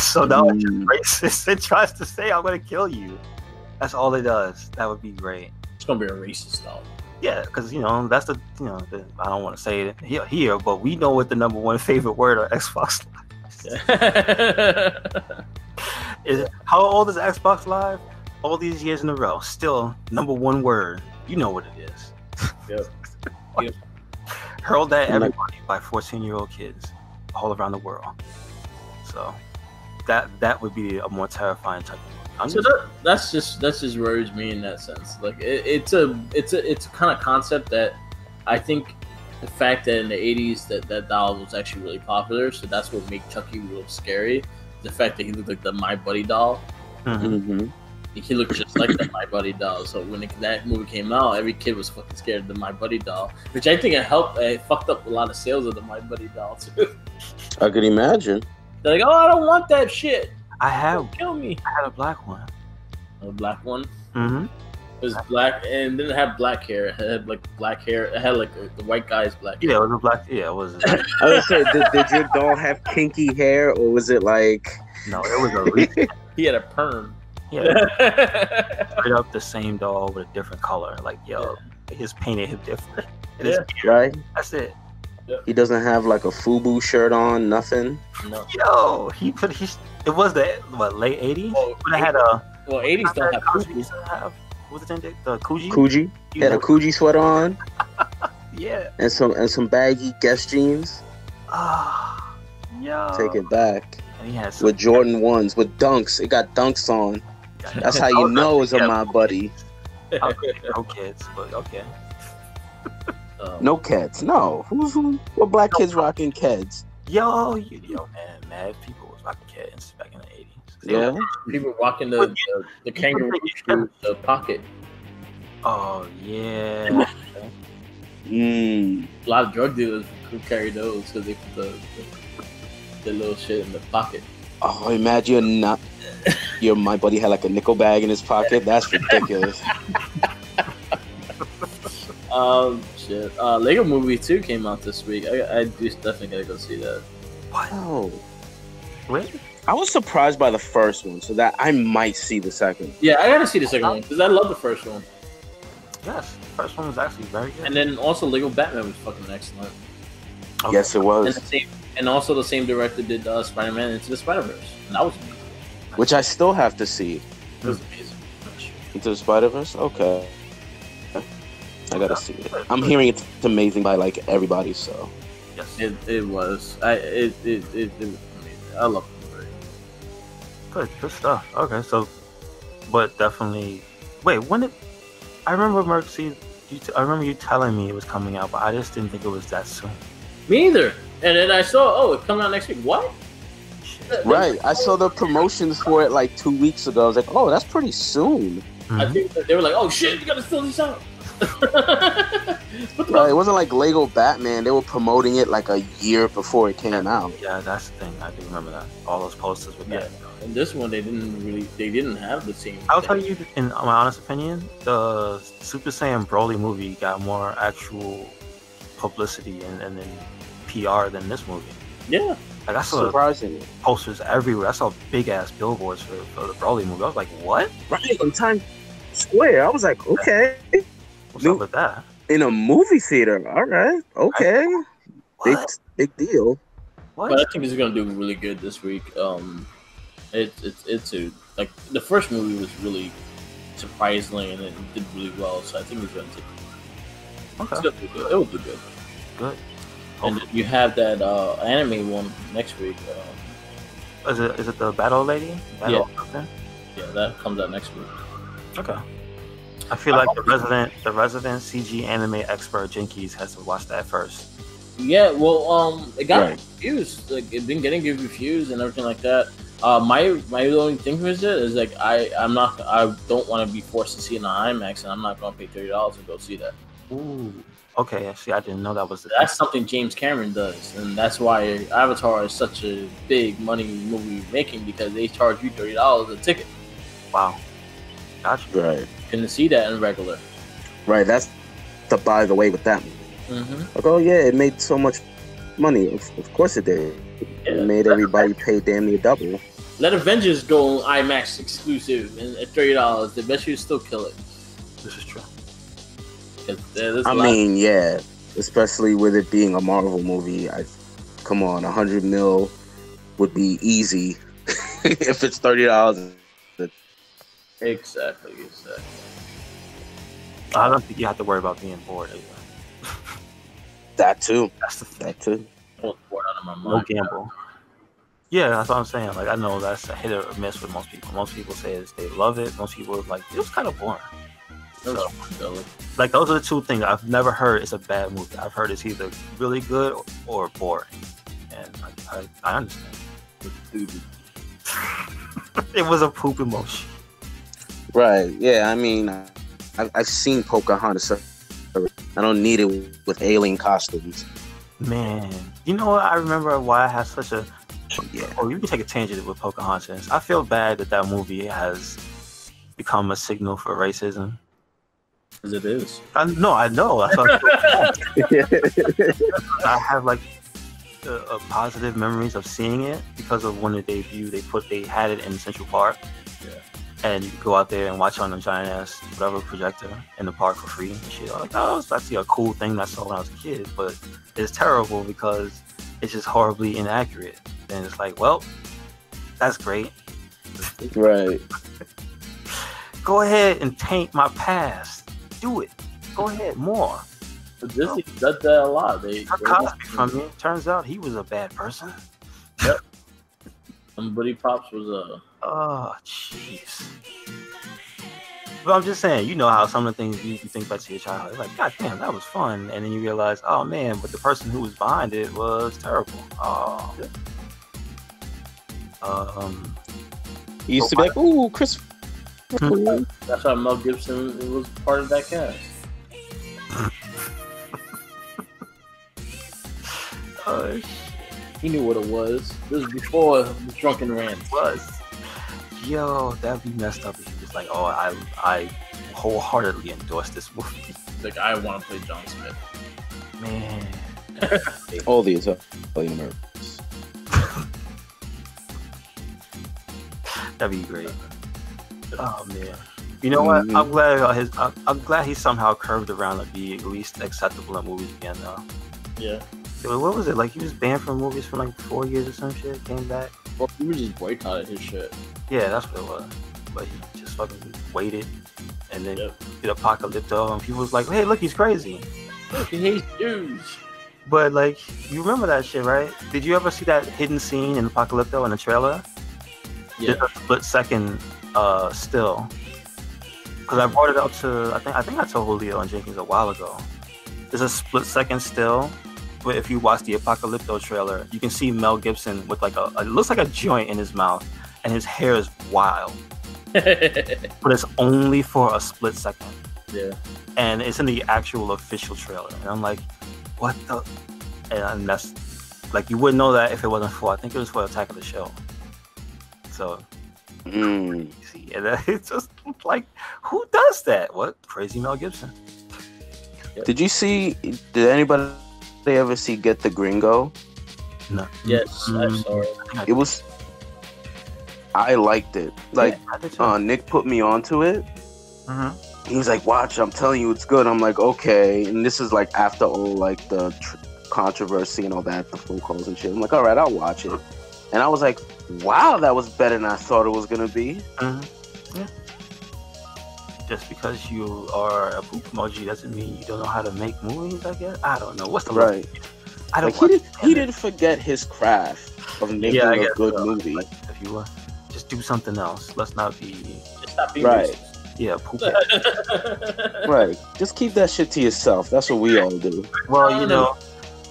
B: So now it's just racist. It tries to say, "I'm gonna kill you." That's all it does. That would be great.
C: It's gonna be a racist doll.
B: Yeah, because that's the I don't want to say it here, but we know what the number one favorite word on Xbox Live is. How old is Xbox Live? All these years in a row, still number one word. You know what it is.
C: Yep.
B: Hurled at everybody by 14-year-old kids all around the world. So that would be a more terrifying type of
C: That's just worries me in that sense. Like it's a kind of concept that I think the fact that in the 80s that doll was actually really popular, so that's what made Chucky real scary. The fact that he looked like the My Buddy doll.
F: Mm-hmm.
C: He looked just like the My Buddy doll. So when that movie came out, every kid was fucking scared of the My Buddy doll, which I think it fucked up a lot of sales of the My Buddy doll too.
F: I could imagine.
C: They're like, oh, I don't want that shit.
B: Don't
C: kill me.
B: I had a black one.
C: A black one.
B: Mm-hmm.
C: It was black and didn't have black hair. It had like black hair. It had like the white guy's black hair.
B: Yeah, it was a black. Yeah, it was.
F: I was saying, did your doll have kinky hair, or was it like?
B: No, it was a.
C: He had a perm.
B: Yeah, straight up the same doll with a different color. Like, yo, his painted him different.
F: Right.
B: That's it.
F: He doesn't have like a FUBU shirt on, nothing.
C: No.
B: Yo, it was the late 80s.
C: Oh,
B: but it had a.
C: Well, 80s don't have
B: Fuji. What's the name? The Kuji.
F: Kuji. He had a Kuji sweater on.
B: Yeah.
F: And some baggy Guess jeans.
B: Ah, yo.
F: Take it back.
B: And he had
F: with Jordan 1s with dunks. It got dunks on. That's how you know it's a My Buddy.
B: No kids, but okay.
F: No kids. No. What black kids rocking kids?
B: Yo, man, mad people was rocking kids back in the 80s.
F: Yeah.
C: People rocking the kangaroo shoe, the pocket.
B: Oh yeah.
C: A lot of drug dealers who carry those because they put the little shit in the pocket.
F: Oh, imagine your My Buddy had like a nickel bag in his pocket. That's ridiculous.
C: Shit. Lego Movie 2 came out this week. I just definitely gotta go see that.
F: Wow.
B: Wait.
F: I was surprised by the first one, so that I might see the second.
C: Yeah, I gotta see the second one because I love the first one.
B: Yes, the first one was actually very good.
C: And then also Lego Batman was fucking excellent.
F: Okay. Yes, it was.
C: And also the same director did Spider-Man Into the Spider-Verse. And that was amazing.
F: Which I still have to see.
C: It was amazing.
F: Into the Spider-Verse? Okay. I gotta see it. I'm hearing it's amazing by like everybody, so.
C: Yes, it was. It was amazing. I love it.
B: Good stuff. Okay, so, but definitely. Wait, when did I remember Merc? I remember you telling me it was coming out, but I just didn't think it was that soon.
C: Me either. And then I saw, it's coming out next week. What?
F: Right. I saw the promotions for it like 2 weeks ago. I was like, oh, that's pretty soon.
C: Mm-hmm. I think they were like, oh shit, you gotta fill this out.
F: Right, it wasn't like Lego Batman. They were promoting it like a year before it came out.
B: Yeah, that's the thing. I do remember that. All those posters with that.
C: And this one, they didn't have the same.
B: I'll tell you, in my honest opinion, the Super Saiyan Broly movie got more actual publicity and then PR than this movie.
C: Yeah.
B: Like I saw posters everywhere. I saw big ass billboards for the Broly movie. I was like, what?
F: Right, in Times Square. I was like, okay.
B: What's up with that?
F: In a movie theater. All right. Okay. Big deal.
B: What?
C: But I think it's gonna do really good this week. It's like the first movie was really surprisingly and it did really well. So I think it's gonna take.
B: Okay.
C: It will do good.
B: Good.
C: And you have that anime one next week.
B: Is it the Battle Lady?
C: Yeah, that comes out next week.
B: Okay. I feel like the resident CG anime expert Jinkies has to watch that first.
C: Yeah, well, it got reviews. Like it been getting good reviews and everything like that. My only thing with it is like I don't want to be forced to see it in IMAX, and I'm not going to pay $30 to go see that.
B: Ooh. Okay, see, I didn't know that was
C: That's something James Cameron does, and that's why Avatar is such a big money movie making, because they charge you $30 a ticket.
B: Wow. Gotcha.
F: Right.
C: Couldn't see that in regular.
F: Right, that's the by the way with that movie.
C: Mm-hmm.
F: Like, oh yeah, it made so much money. Of course it did. It made everybody pay damn near double.
C: Let Avengers go on IMAX exclusive and at $30. They bet you still kill it.
B: This is true.
F: I mean, yeah, especially with it being a Marvel movie. Come on, $100 million would be easy if it's $30.
C: Exactly.
B: I don't think you have to worry about being bored either.
F: That too.
B: That's the thing.
F: That too.
C: I was bored out of my mind.
B: No gamble. Yeah, that's what I'm saying. Like, I know that's a hit or miss with most people. Most people say they love it. Most people are like, it was kind of boring. So, like, those are the two things I've never heard it's a bad movie. I've heard it's either really good or boring. And I understand. It was a poop emotion.
F: Right. Yeah. I mean, I've seen Pocahontas. I don't need it with alien costumes.
B: Man, you know what? I remember why I had such a.
F: Yeah.
B: Oh, you can take a tangent with Pocahontas. I feel bad that movie has become a signal for racism.
C: Because it is.
B: I know. That's what I have like a positive memories of seeing it because of when it debuted. They had it in Central Park.
C: Yeah.
B: And you could go out there and watch on a giant ass whatever projector in the park for free and shit. Like, that was actually a cool thing I saw when I was a kid, but it's terrible because it's just horribly inaccurate. And it's like, well, that's great.
F: Right.
B: Go ahead and taint my past. Do it. Go ahead, more.
C: But Disney does that a lot. They
B: Cosby from me. Turns out he was a bad person.
C: Yep. And Buddy Pops was a.
B: Oh, jeez. But I'm just saying, you know how some of the things you think back to your childhood, like, God damn, that was fun. And then you realize, oh man, but the person who was behind it was terrible. Oh.
F: He used to be like, ooh, Chris.
C: That's why Mel Gibson was part of that cast. He knew what it was. This was before the Drunken Rant
B: was. Yo, that'd be messed up if he was like, oh, I wholeheartedly endorse this movie.
C: He's like, I want to play John Smith.
B: Man.
F: All the Italian Americans.
B: That'd be great. Oh man. You know what? I'm glad he somehow curved around to be at least acceptable in movies again though.
C: Yeah.
B: What was it? Like, he was banned from movies for like 4 years or some shit, came back?
C: Well, he was just boycotted his shit.
B: Yeah, that's what it was. But he just fucking waited and then did Apocalypto, and people was like, hey, look, he's crazy.
C: Look, he hates Jews.
B: But, like, you remember that shit, right? Did you ever see that hidden scene in Apocalypto in the trailer?
C: Yeah.
B: Just a split second still. Because I brought it up to, I think I told Julio and Jenkins a while ago. There's a split second still. But if you watch the Apocalypto trailer, you can see Mel Gibson with like it looks like a joint in his mouth, and his hair is wild. But it's only for a split second.
C: Yeah.
B: And it's in the actual official trailer. And I'm like, what the? And that's like, you wouldn't know that if it wasn't for, I think it was for Attack of the Show. So, see, and it's just like, who does that? What? Crazy Mel Gibson.
F: Yep. Did anybody ever see Get the Gringo?
B: No.
C: Yes, I saw it.
F: I liked it. Like,
B: yeah,
F: Nick put me onto it.
B: Mm-hmm.
F: He was like, watch, I'm telling you it's good. I'm like, okay. And this is like after all like the controversy and all that, the phone calls and shit. I'm like, all right, I'll watch it. And I was like, wow, that was better than I thought it was going to be.
B: Mm-hmm. Yeah. Just because you are a poop emoji doesn't mean you don't know how to make movies, I guess. I don't know. What's the
F: right?
B: I don't
F: he didn't forget his craft of making a good movie.
B: Like, if you just do something else. Let's not be...
C: Just stop being
F: right.
C: racist.
B: Yeah, poop.
F: Right. Just keep that shit to yourself. That's what we all do.
B: Well, you know,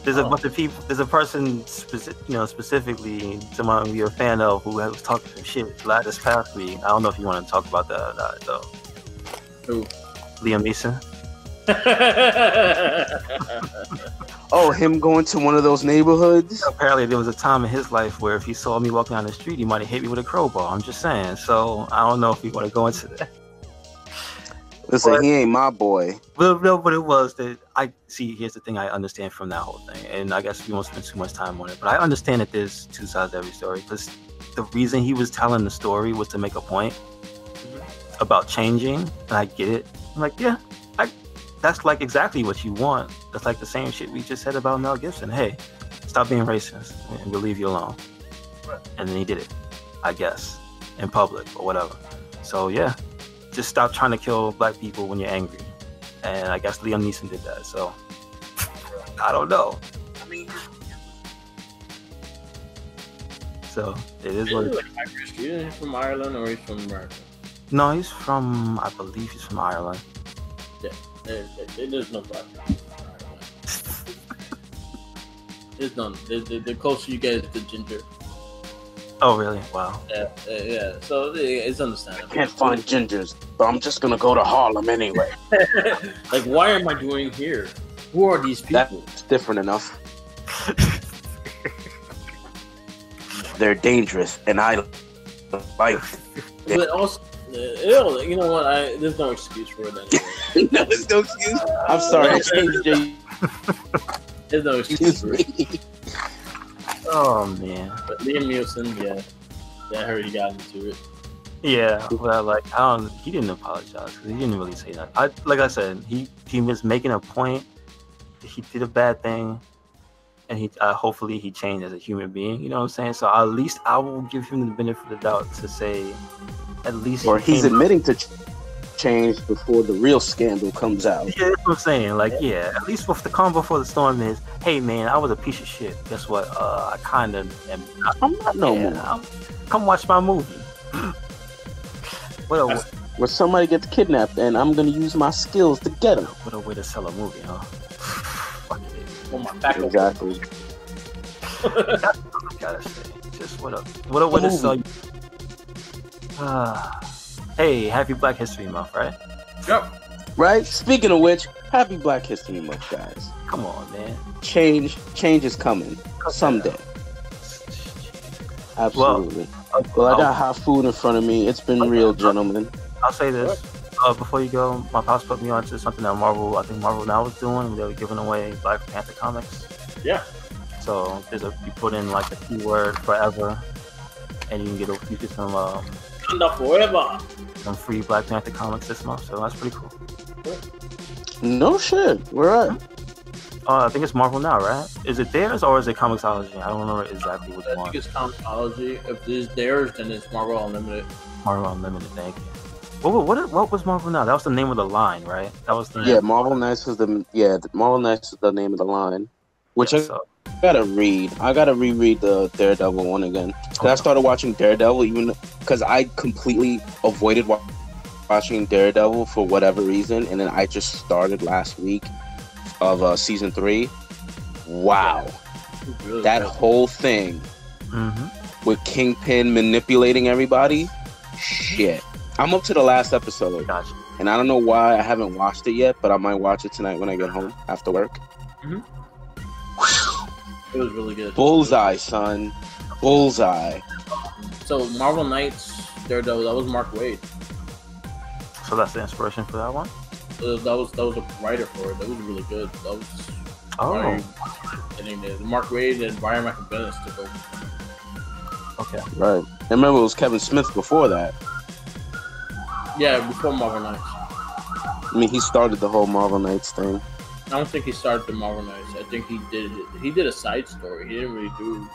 B: there's a bunch of people. There's a person, specifically someone you're a fan of who was talking some shit this past week. I don't know if you want to talk about that or not, though.
C: Who?
B: Liam Neeson.
F: Oh, him going to one of those neighborhoods?
B: Apparently, there was a time in his life where if he saw me walking down the street, he might have hit me with a crowbar. I'm just saying. So I don't know if we want to go into that.
F: Listen, he ain't my boy.
B: But it was that I see. Here's the thing I understand from that whole thing, and I guess we won't spend too much time on it. But I understand that there's two sides to every story, because the reason he was telling the story was to make a point about changing, and I get it. I'm like, yeah, that's like exactly what you want. That's like the same shit we just said about Mel Gibson. Hey, stop being racist, and we'll leave you alone. And then he did it, I guess, in public or whatever. So yeah. Just stop trying to kill black people when you're angry. And I guess Liam Neeson did that, so I don't know. So it is what.
C: Like Irish. He's from Ireland or he's from America.
B: No, he's from. I believe he's from Ireland.
C: Yeah, there's no black people from Ireland. There's none. The closer you get is the ginger.
B: Oh really? Wow.
C: Yeah. So it's understandable.
F: I can't find gingers, but I'm just gonna go to Harlem anyway.
C: Like, why am I doing here? Who are these people?
F: That's different enough. They're dangerous, and I like.
C: But also, you know what? There's no excuse for it anyway.
F: No, there's no excuse. I'm sorry. I changed your.
C: There's no excuse for it.
B: Oh man.
C: But Liam Nielsen, yeah, I heard he got into it.
B: Yeah, well, like he didn't apologize because he didn't really say that. Like I said, he was making a point. He did a bad thing, and he hopefully he changed as a human being. You know what I'm saying? So at least I will give him the benefit of the doubt to say, at least.
F: Or he's admitting to change before the real scandal comes out.
B: Yeah, that's what I'm saying. Like, yeah, at least with the calm before the storm is, hey man, I was a piece of shit. Guess what? I kind of am.
F: I'm not no more.
B: Come watch my movie.
F: Where somebody gets kidnapped and I'm gonna use my skills to get him.
B: What a way to sell a movie, huh? Fuck it.
C: Oh my back.
F: Exactly.
B: That's what I gotta say. Just what a way to sell you. Hey, happy Black History Month, right?
C: Yep.
F: Right? Speaking of which, happy Black History Month, guys.
B: Come on, man.
F: Change is coming someday. Absolutely. Well, I got hot food in front of me. It's been real, gentlemen.
B: I'll say this before you go. My pops put me onto something that I think Marvel now is doing. They were giving away Black Panther comics.
C: Yeah.
B: So you put in like the keyword forever, and you can get some
C: forever.
B: Some free Black Panther comics this month. So that's pretty cool.
F: No shit. Where at?
B: I think it's Marvel now, right? Is it theirs or is it Comixology? I don't remember exactly which one.
C: I think it's Comixology. If it's theirs, then it's Marvel Unlimited.
B: Marvel Unlimited, thank you. What was Marvel Now? That was the name of the line, right? That was the
F: name. Marvel Knights is Marvel Knights is the name of the line. Which I gotta read. I gotta reread the Daredevil one again. I started watching Daredevil even because I completely avoided watching Daredevil for whatever reason, and then I just started last week of season 3. Wow, really that whole thing with Kingpin manipulating everybody. Shit, I'm up to the last episode.
B: Gotcha.
F: And I don't know why I haven't watched it yet, but I might watch it tonight when I get home after work.
C: It was really good.
F: Bullseye, son. Bullseye.
C: So Marvel Knights, Daredevil, that was Mark Waid.
B: So that's the inspiration for that one?
C: That was a writer for it. That was really good. That was Mark Waid and Brian Michael Bendis took over.
B: Okay.
F: Right. I remember it was Kevin Smith before that.
C: Yeah, before Marvel Knights.
F: I mean, he started the whole Marvel Knights thing.
C: I don't think he started the Marvel Knights. I think he did a side story. He didn't really do.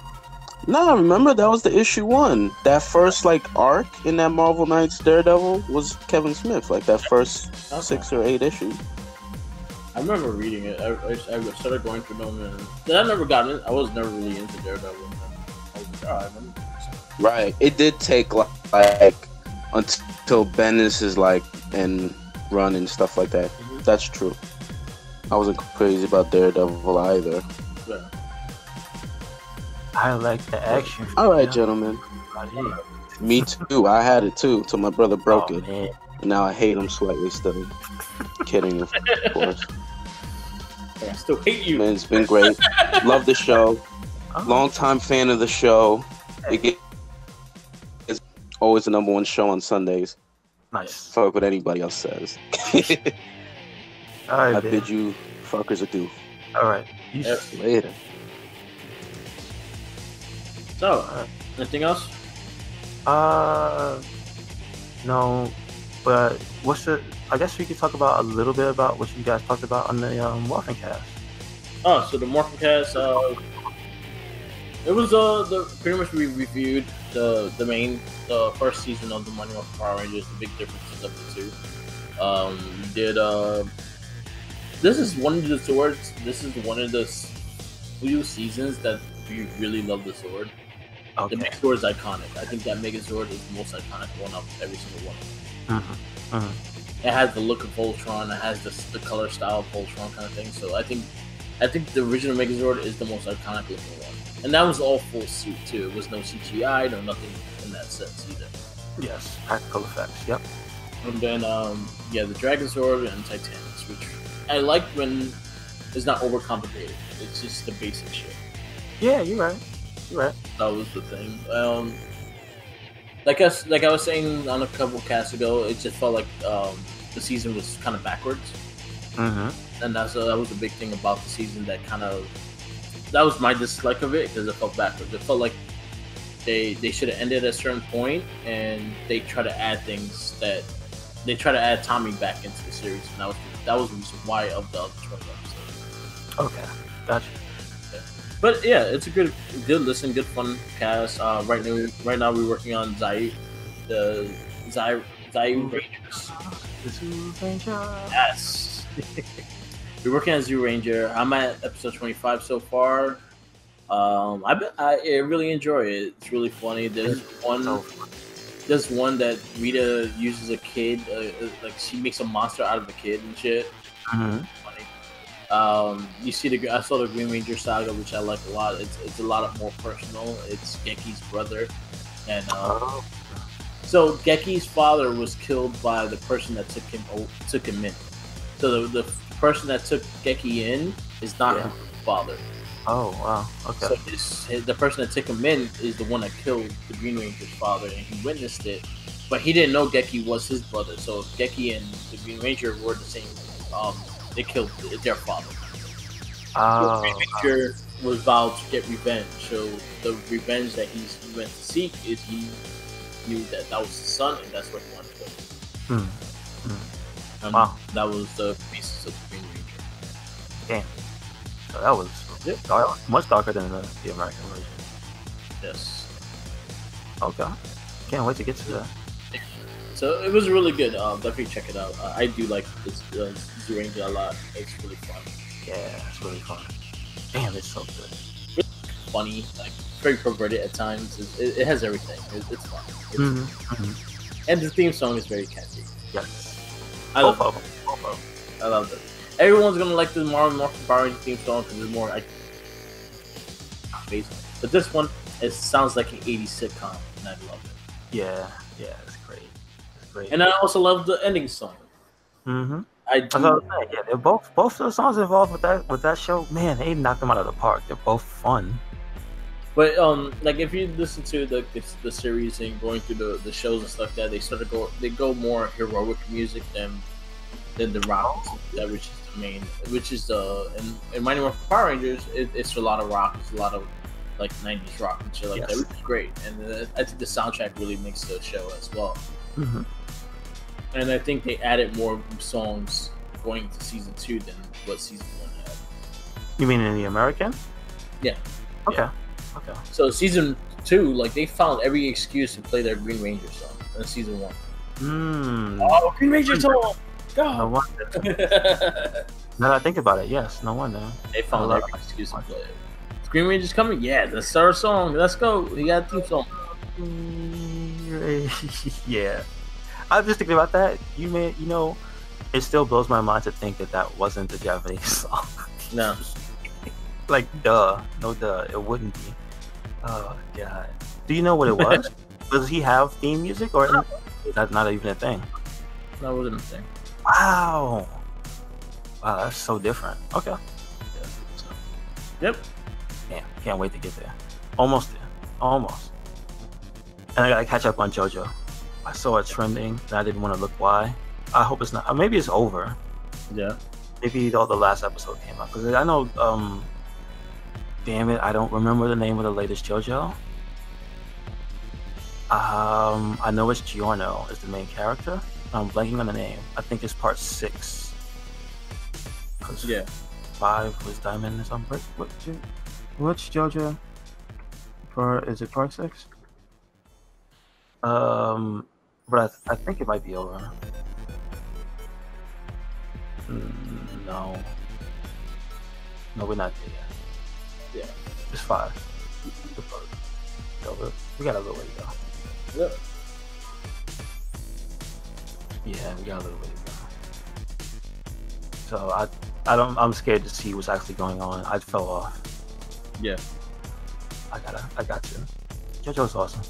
F: No, remember that was the issue 1. That first arc in that Marvel Knights Daredevil was Kevin Smith. Like that first 6 or 8 issues.
C: I remember reading it. I started going through them, and then I never got in. I was never really into Daredevil. I was like, I remember.
F: Right. It did take like until Bendis is and run and stuff like that. That's true. I wasn't crazy about Daredevil either.
C: Yeah.
B: I like the action.
F: All right, gentlemen. Me too. I had it too until my brother broke it. Man. And now I hate him slightly still. Kidding, of course.
C: I still hate you.
F: Man, it's been great. Love the show. Long-time fan of the show. It's always the number 1 show on Sundays.
B: Nice.
F: Fuck what anybody else says.
B: All right,
F: I bid you fuckers adieu.
B: All right.
F: Later.
C: So, anything else?
B: No. But I guess we could talk about a little bit about what you guys talked about on the Morphin Cast.
C: Oh, so the Morphin Cast, it was pretty much we reviewed the first season of the Mighty Morphin Power Rangers, the big differences of the two. We did this is one of the swords. This is one of the few seasons that we really love the sword. The Megazord is iconic. I think that Megazord is the most iconic one of every single one. It has the look of Voltron. It has the color style of Voltron kind of thing. So I think the original Megazord is the most iconic looking one. And that was all full suit too. It was no CGI, no nothing in that sense either.
B: Yes, practical effects. Yep.
C: And then the Dragonzord and Titans, which I like when it's not overcomplicated. It's just the basic shit.
B: Yeah, you're right.
C: That was the thing. Like I was saying on a couple casts ago, it just felt like the season was kind of backwards. And that was a big thing about the season. That was my dislike of it because it felt backwards. It felt like they should have ended at a certain point, and they try to add things they try to add Tommy back into the series, and that was the reason why of the other 20 episodes.
B: Okay, gotcha.
C: Yeah. But yeah, it's a good listen, good fun cast. Right now we're working on the Zyu Rangers.
B: The Zoo Ranger.
C: Yes. We're working on Zoo Ranger. I'm at episode 25 so far. I really enjoy it. It's really funny. There's one that Rita uses a kid, like she makes a monster out of a kid and shit. Funny. You see I saw the Green Ranger saga, which I like a lot. It's a lot more personal. It's Geki's brother, and so Geki's father was killed by the person that took him in. So the person that took Geki in is not his father.
B: Oh wow! Okay.
C: So the person that took him in is the one that killed the Green Ranger's father, and he witnessed it, but he didn't know Geki was his brother. So Geki and the Green Ranger were the same. They killed their father. So the Green Ranger was vowed to get revenge. So the revenge that he went to seek is he knew that was his son, and that's what he wanted to kill.
B: Wow.
C: That was the basis of the Green Ranger.
B: Damn. So that was much darker than the American version.
C: Yes.
B: Okay. Can't wait to get to that.
C: So it was really good. Definitely check it out. I do like this Zoo Ranger a lot. It's really fun.
B: Yeah, it's really fun. Damn, it's so good.
C: Really funny, like very perverted at times. It has everything. It's fun. And the theme song is very catchy.
B: Yes.
C: I love it. I love it. Everyone's gonna like the Morphin Power Ranger theme song because it's more like basic. But this one, it sounds like an 80s sitcom, and I love it.
B: Yeah, it's great. It's great.
C: And I also love the ending song. I do.
B: Yeah, they're both of the songs involved with that show. Man, they knocked them out of the park. They're both fun.
C: But like if you listen to the series and going through the shows and stuff like that, they go more heroic music than the rock, which is the main, which is in Mighty Morphin Power Rangers. It's a lot of rock. It's a lot of like 90s rock and shit like that, which is great. And I think the soundtrack really makes the show as well. And I think they added more songs going to season 2 than what season 1 had.
B: You mean in the American?
C: Yeah.
B: Okay.
C: Yeah.
B: Okay.
C: So season 2, like they found every excuse to play their Green Ranger song in season 1. Oh, Green Ranger song! Go!
B: No wonder. Now that I think about it, yes, no wonder.
C: They found every excuse to play it. Is Green Ranger's coming? Yeah, let's start a song. Let's go. We got a theme song.
B: Yeah. I was just thinking about that. It still blows my mind to think that wasn't the Japanese song.
C: No.
B: Like, duh. No, duh. It wouldn't be. Oh, God. Do you know what it was? Does he have theme music, or is that not even a thing?
C: That wasn't a thing.
B: Wow, that's so different. Okay.
C: Yeah, so. Yep.
B: Yeah, can't wait to get there. Almost there. Almost. And I gotta catch up on JoJo. I saw it trending, and I didn't want to look why. I hope it's not. Maybe it's over.
C: Yeah.
B: Maybe the last episode came out, because I know. Damn it, I don't remember the name of the latest JoJo. I know it's Giorno is the main character. I'm blanking on the name. I think it's part 6.
C: Yeah.
B: 5 was Diamond or something. Which JoJo? Is it part 6? But I think it might be over. No, we're not there yet.
C: Yeah.
B: It's 5. still, we got a little way to go.
C: Yep.
B: Yeah, we got a little way to go. So I'm scared to see what's actually going on. I fell off.
C: Yeah.
B: I got you. JoJo's awesome.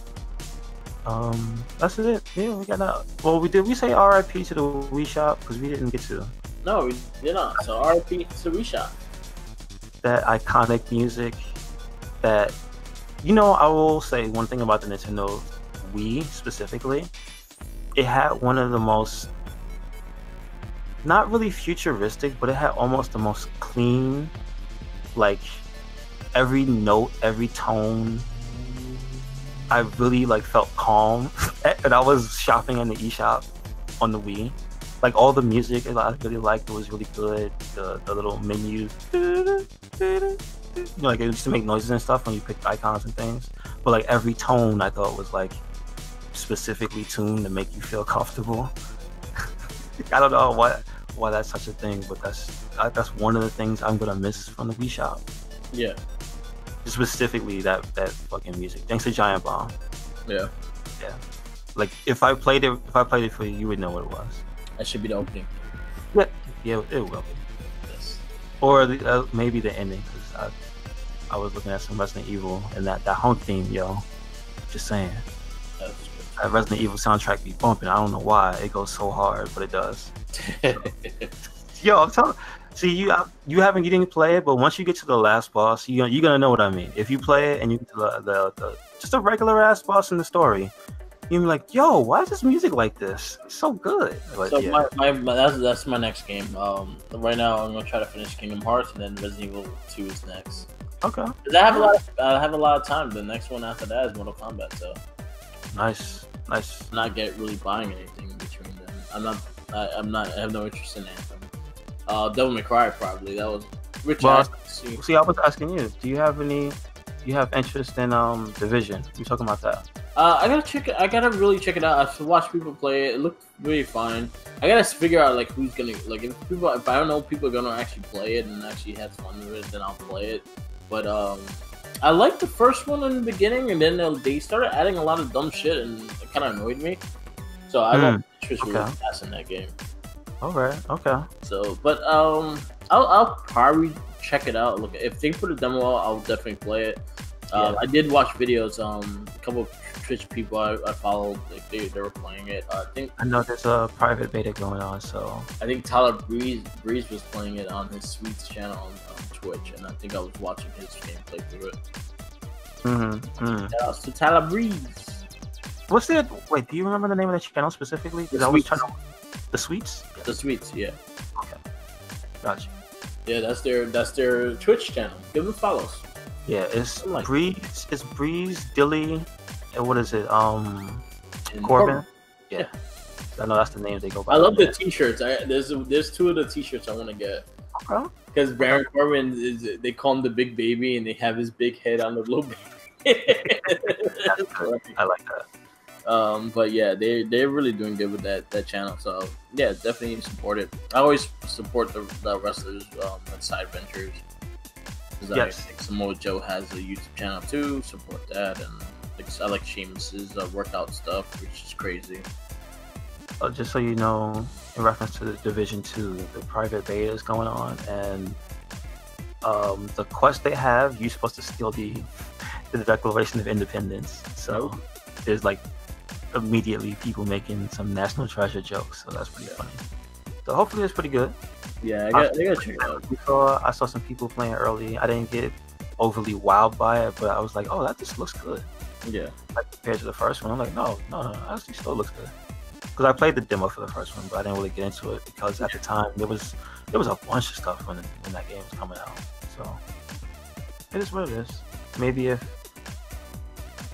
B: That's it. Yeah, we got that. Well, we say R.I.P to the Wii Shop because we didn't get to.
C: No, we did not. So R.I.P to the Wii Shop.
B: That iconic music. That, I will say one thing about the Nintendo Wii specifically. It had one of the most, not really futuristic, but it had almost the most clean, like every note, every tone. I really felt calm, and I was shopping in the eShop on the Wii. Like all the music, I really liked. It was really good. The little menus, it used to make noises and stuff when you picked icons and things. But every tone, I thought was specifically tuned to make you feel comfortable. I don't know why that's such a thing, but that's one of the things I'm gonna miss from the Wii Shop.
C: Yeah.
B: Specifically that fucking music. Thanks to Giant Bomb.
C: Yeah.
B: Yeah. If I played it for you, you would know what it was.
C: That should be the opening.
B: Yeah, it will be.
C: Yes.
B: Or maybe the ending, because I was looking at some Resident Evil and that honk theme, yo. Just saying. That Resident Evil soundtrack be bumping. I don't know why it goes so hard, but it does. Yo, I'm telling. See, you didn't play it, but once you get to the last boss, you're gonna know what I mean. If you play it and you get to the just a regular ass boss in the story, you're be like, yo, why is this music like this? It's so good. But,
C: so
B: yeah.
C: that's my next game. Right now I'm gonna try to finish Kingdom Hearts, and then Resident Evil 2 is next.
B: Okay.
C: 'Cause I have a lot of time. The next one after that is Mortal Kombat. So.
B: Nice.
C: Not really buying anything between them. I have no interest in Anthem. Devil May Cry probably. That was
B: See, I was asking you. Do you have interest in Division? You talking about that?
C: I gotta check it. I gotta really check it out. I've watched people play it. It looked really fine. I gotta figure out who's gonna if I don't know people are gonna actually play it and actually have fun with it, then I'll play it. But I liked the first one in the beginning, and then they started adding a lot of dumb shit, and it kind of annoyed me. So I lost interest really fast in that game.
B: All right. Okay.
C: So, but I'll probably check it out. Look, if they put a demo out, I'll definitely play it. I did watch videos. A couple of Twitch people I followed, they were playing it.
B: I know there's a private beta going on. So
C: I think Tyler Breeze was playing it on his Sweets channel on Twitch, and I think I was watching his gameplay through it. So Tyler Breeze.
B: What's the wait? Do you remember the name of that channel specifically? Because I was trying to. The Sweets.
C: The Sweets, yeah.
B: Okay. Gotcha.
C: Yeah, that's their Twitch channel. Give them follows.
B: Yeah, it's Breeze. It's Breeze, Dilly, and what is it? Corbin. Yeah. I know that's the names they go by.
C: I love the T-shirts. There's two of the T-shirts I want to get.
B: Okay.
C: Because Baron Corbin they call him the big baby, and they have his big head on the little baby.
B: I like that.
C: But yeah, they're really doing good with that channel. So yeah, definitely support it. I always support the wrestlers and side ventures. Because I think Samoa Joe has a YouTube channel too. Support that, and I like Sheamus's workout stuff, which is crazy.
B: Just so you know, in reference to the Division 2, the private beta is going on, and the quest they have, you're supposed to steal the Declaration of Independence. So there's immediately people making some National Treasure jokes, so that's pretty funny. So hopefully it's pretty good.
C: Yeah, I gotta check it out.
B: I saw some people playing early. I didn't get overly wowed by it, but I was like, oh, that just looks good.
C: Yeah.
B: Compared to the first one, I'm like, no, actually still looks good. Because I played the demo for the first one, but I didn't really get into it because at the time there was a bunch of stuff when that game was coming out. So it is what it is. Maybe if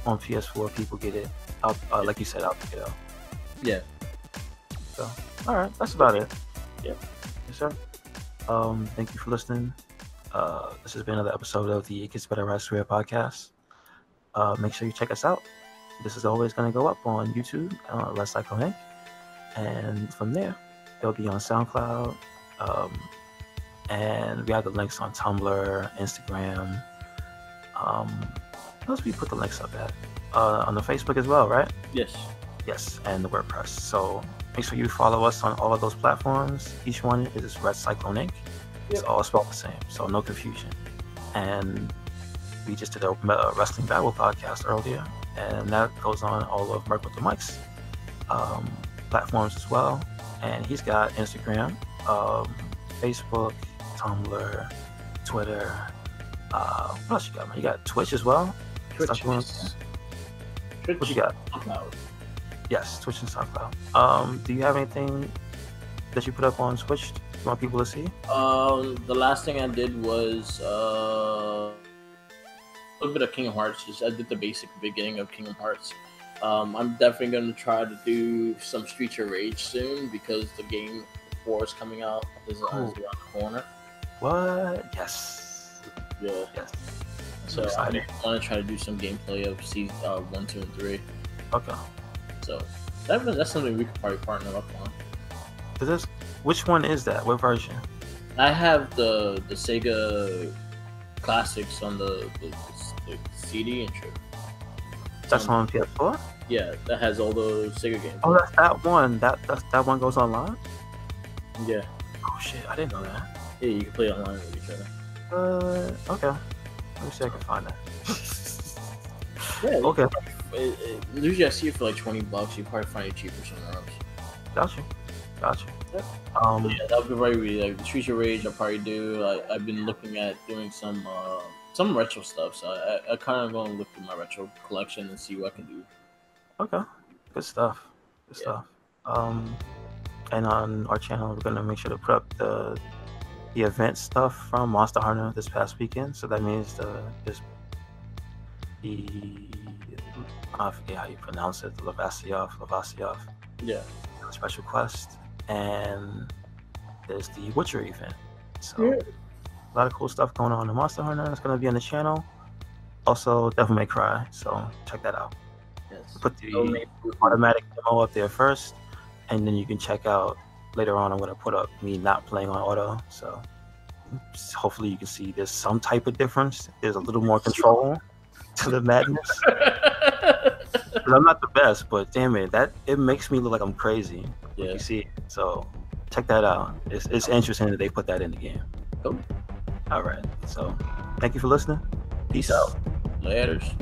B: on PS4 people get it, like you said, I'll pick it up.
C: Yeah.
B: So, all right, that's about it.
C: Yeah.
B: Yes, sir. Thank you for listening. This has been another episode of the It Gets Better Right Square podcast. Make sure you check us out. This is always going to go up on YouTube, RedCycloneInc, and from there, it'll be on SoundCloud, and we have the links on Tumblr, Instagram. Where else we put the links up at? on the Facebook as well, right?
C: Yes.
B: Yes, and the WordPress. So make sure you follow us on all of those platforms. Each one is RedCycloneInc. It's all spelled the same, so no confusion. And we just did a Wrestling Battle podcast earlier, and that goes on all of Merc with the Mic's platforms as well. And he's got Instagram, Facebook, Tumblr, Twitter. What else you got, man? You got Twitch as well?
C: Twitch.
B: What you got?
C: SoundCloud.
B: Yes, Twitch and SoundCloud. Do you have anything that you put up on Twitch you want people to see?
C: The last thing I did was a little bit of Kingdom Hearts. Just I did the basic beginning of Kingdom Hearts. I'm definitely going to try to do some Streets of Rage soon because the game 4 is coming out. Is around the corner.
B: What? Yes.
C: Yeah.
B: Yes.
C: So I want to try to do some gameplay of season 1, 2, and 3.
B: Okay.
C: So that's something we could probably partner up on.
B: Which one is that? What version?
C: I have the Sega Classics on the CD and shit.
B: That's on PS4?
C: Yeah, that has all those Sega games.
B: Oh, that's that one. That one goes online?
C: Yeah.
B: Oh shit, I didn't know that.
C: Yeah, you can play online with each other.
B: Okay. Let me see if I can find that.
C: Yeah.
B: Okay.
C: Usually I see it for like $20. You probably find it cheaper somewhere else.
B: Gotcha.
C: Yep.
B: Yeah,
C: that would be very like the Streets of Rage. I'll probably do. I've been looking at doing some retro stuff. So I kind of going to look through my retro collection and see what I can do.
B: Okay. Good stuff. And on our channel, we're gonna make sure to put up the event stuff from Monster Hunter this past weekend. So that means I forget how you pronounce it, the Lavasiov.
C: Yeah.
B: Special quest, and there's the Witcher event. So
C: yeah.
B: A lot of cool stuff going on in Monster Hunter. It's gonna be on the channel. Also, Devil May Cry. So check that out.
C: Yes.
B: Put the automatic demo up there first, and then you can check out later on. I'm gonna put up me not playing on auto. So hopefully you can see there's some type of difference. There's a little more control to the madness. I'm not the best, but damn it, it makes me look like I'm crazy.
C: Yeah.
B: You see, so check that out. It's interesting that they put that in the game.
C: Cool.
B: All right. So thank you for listening. Peace out.
C: Laters.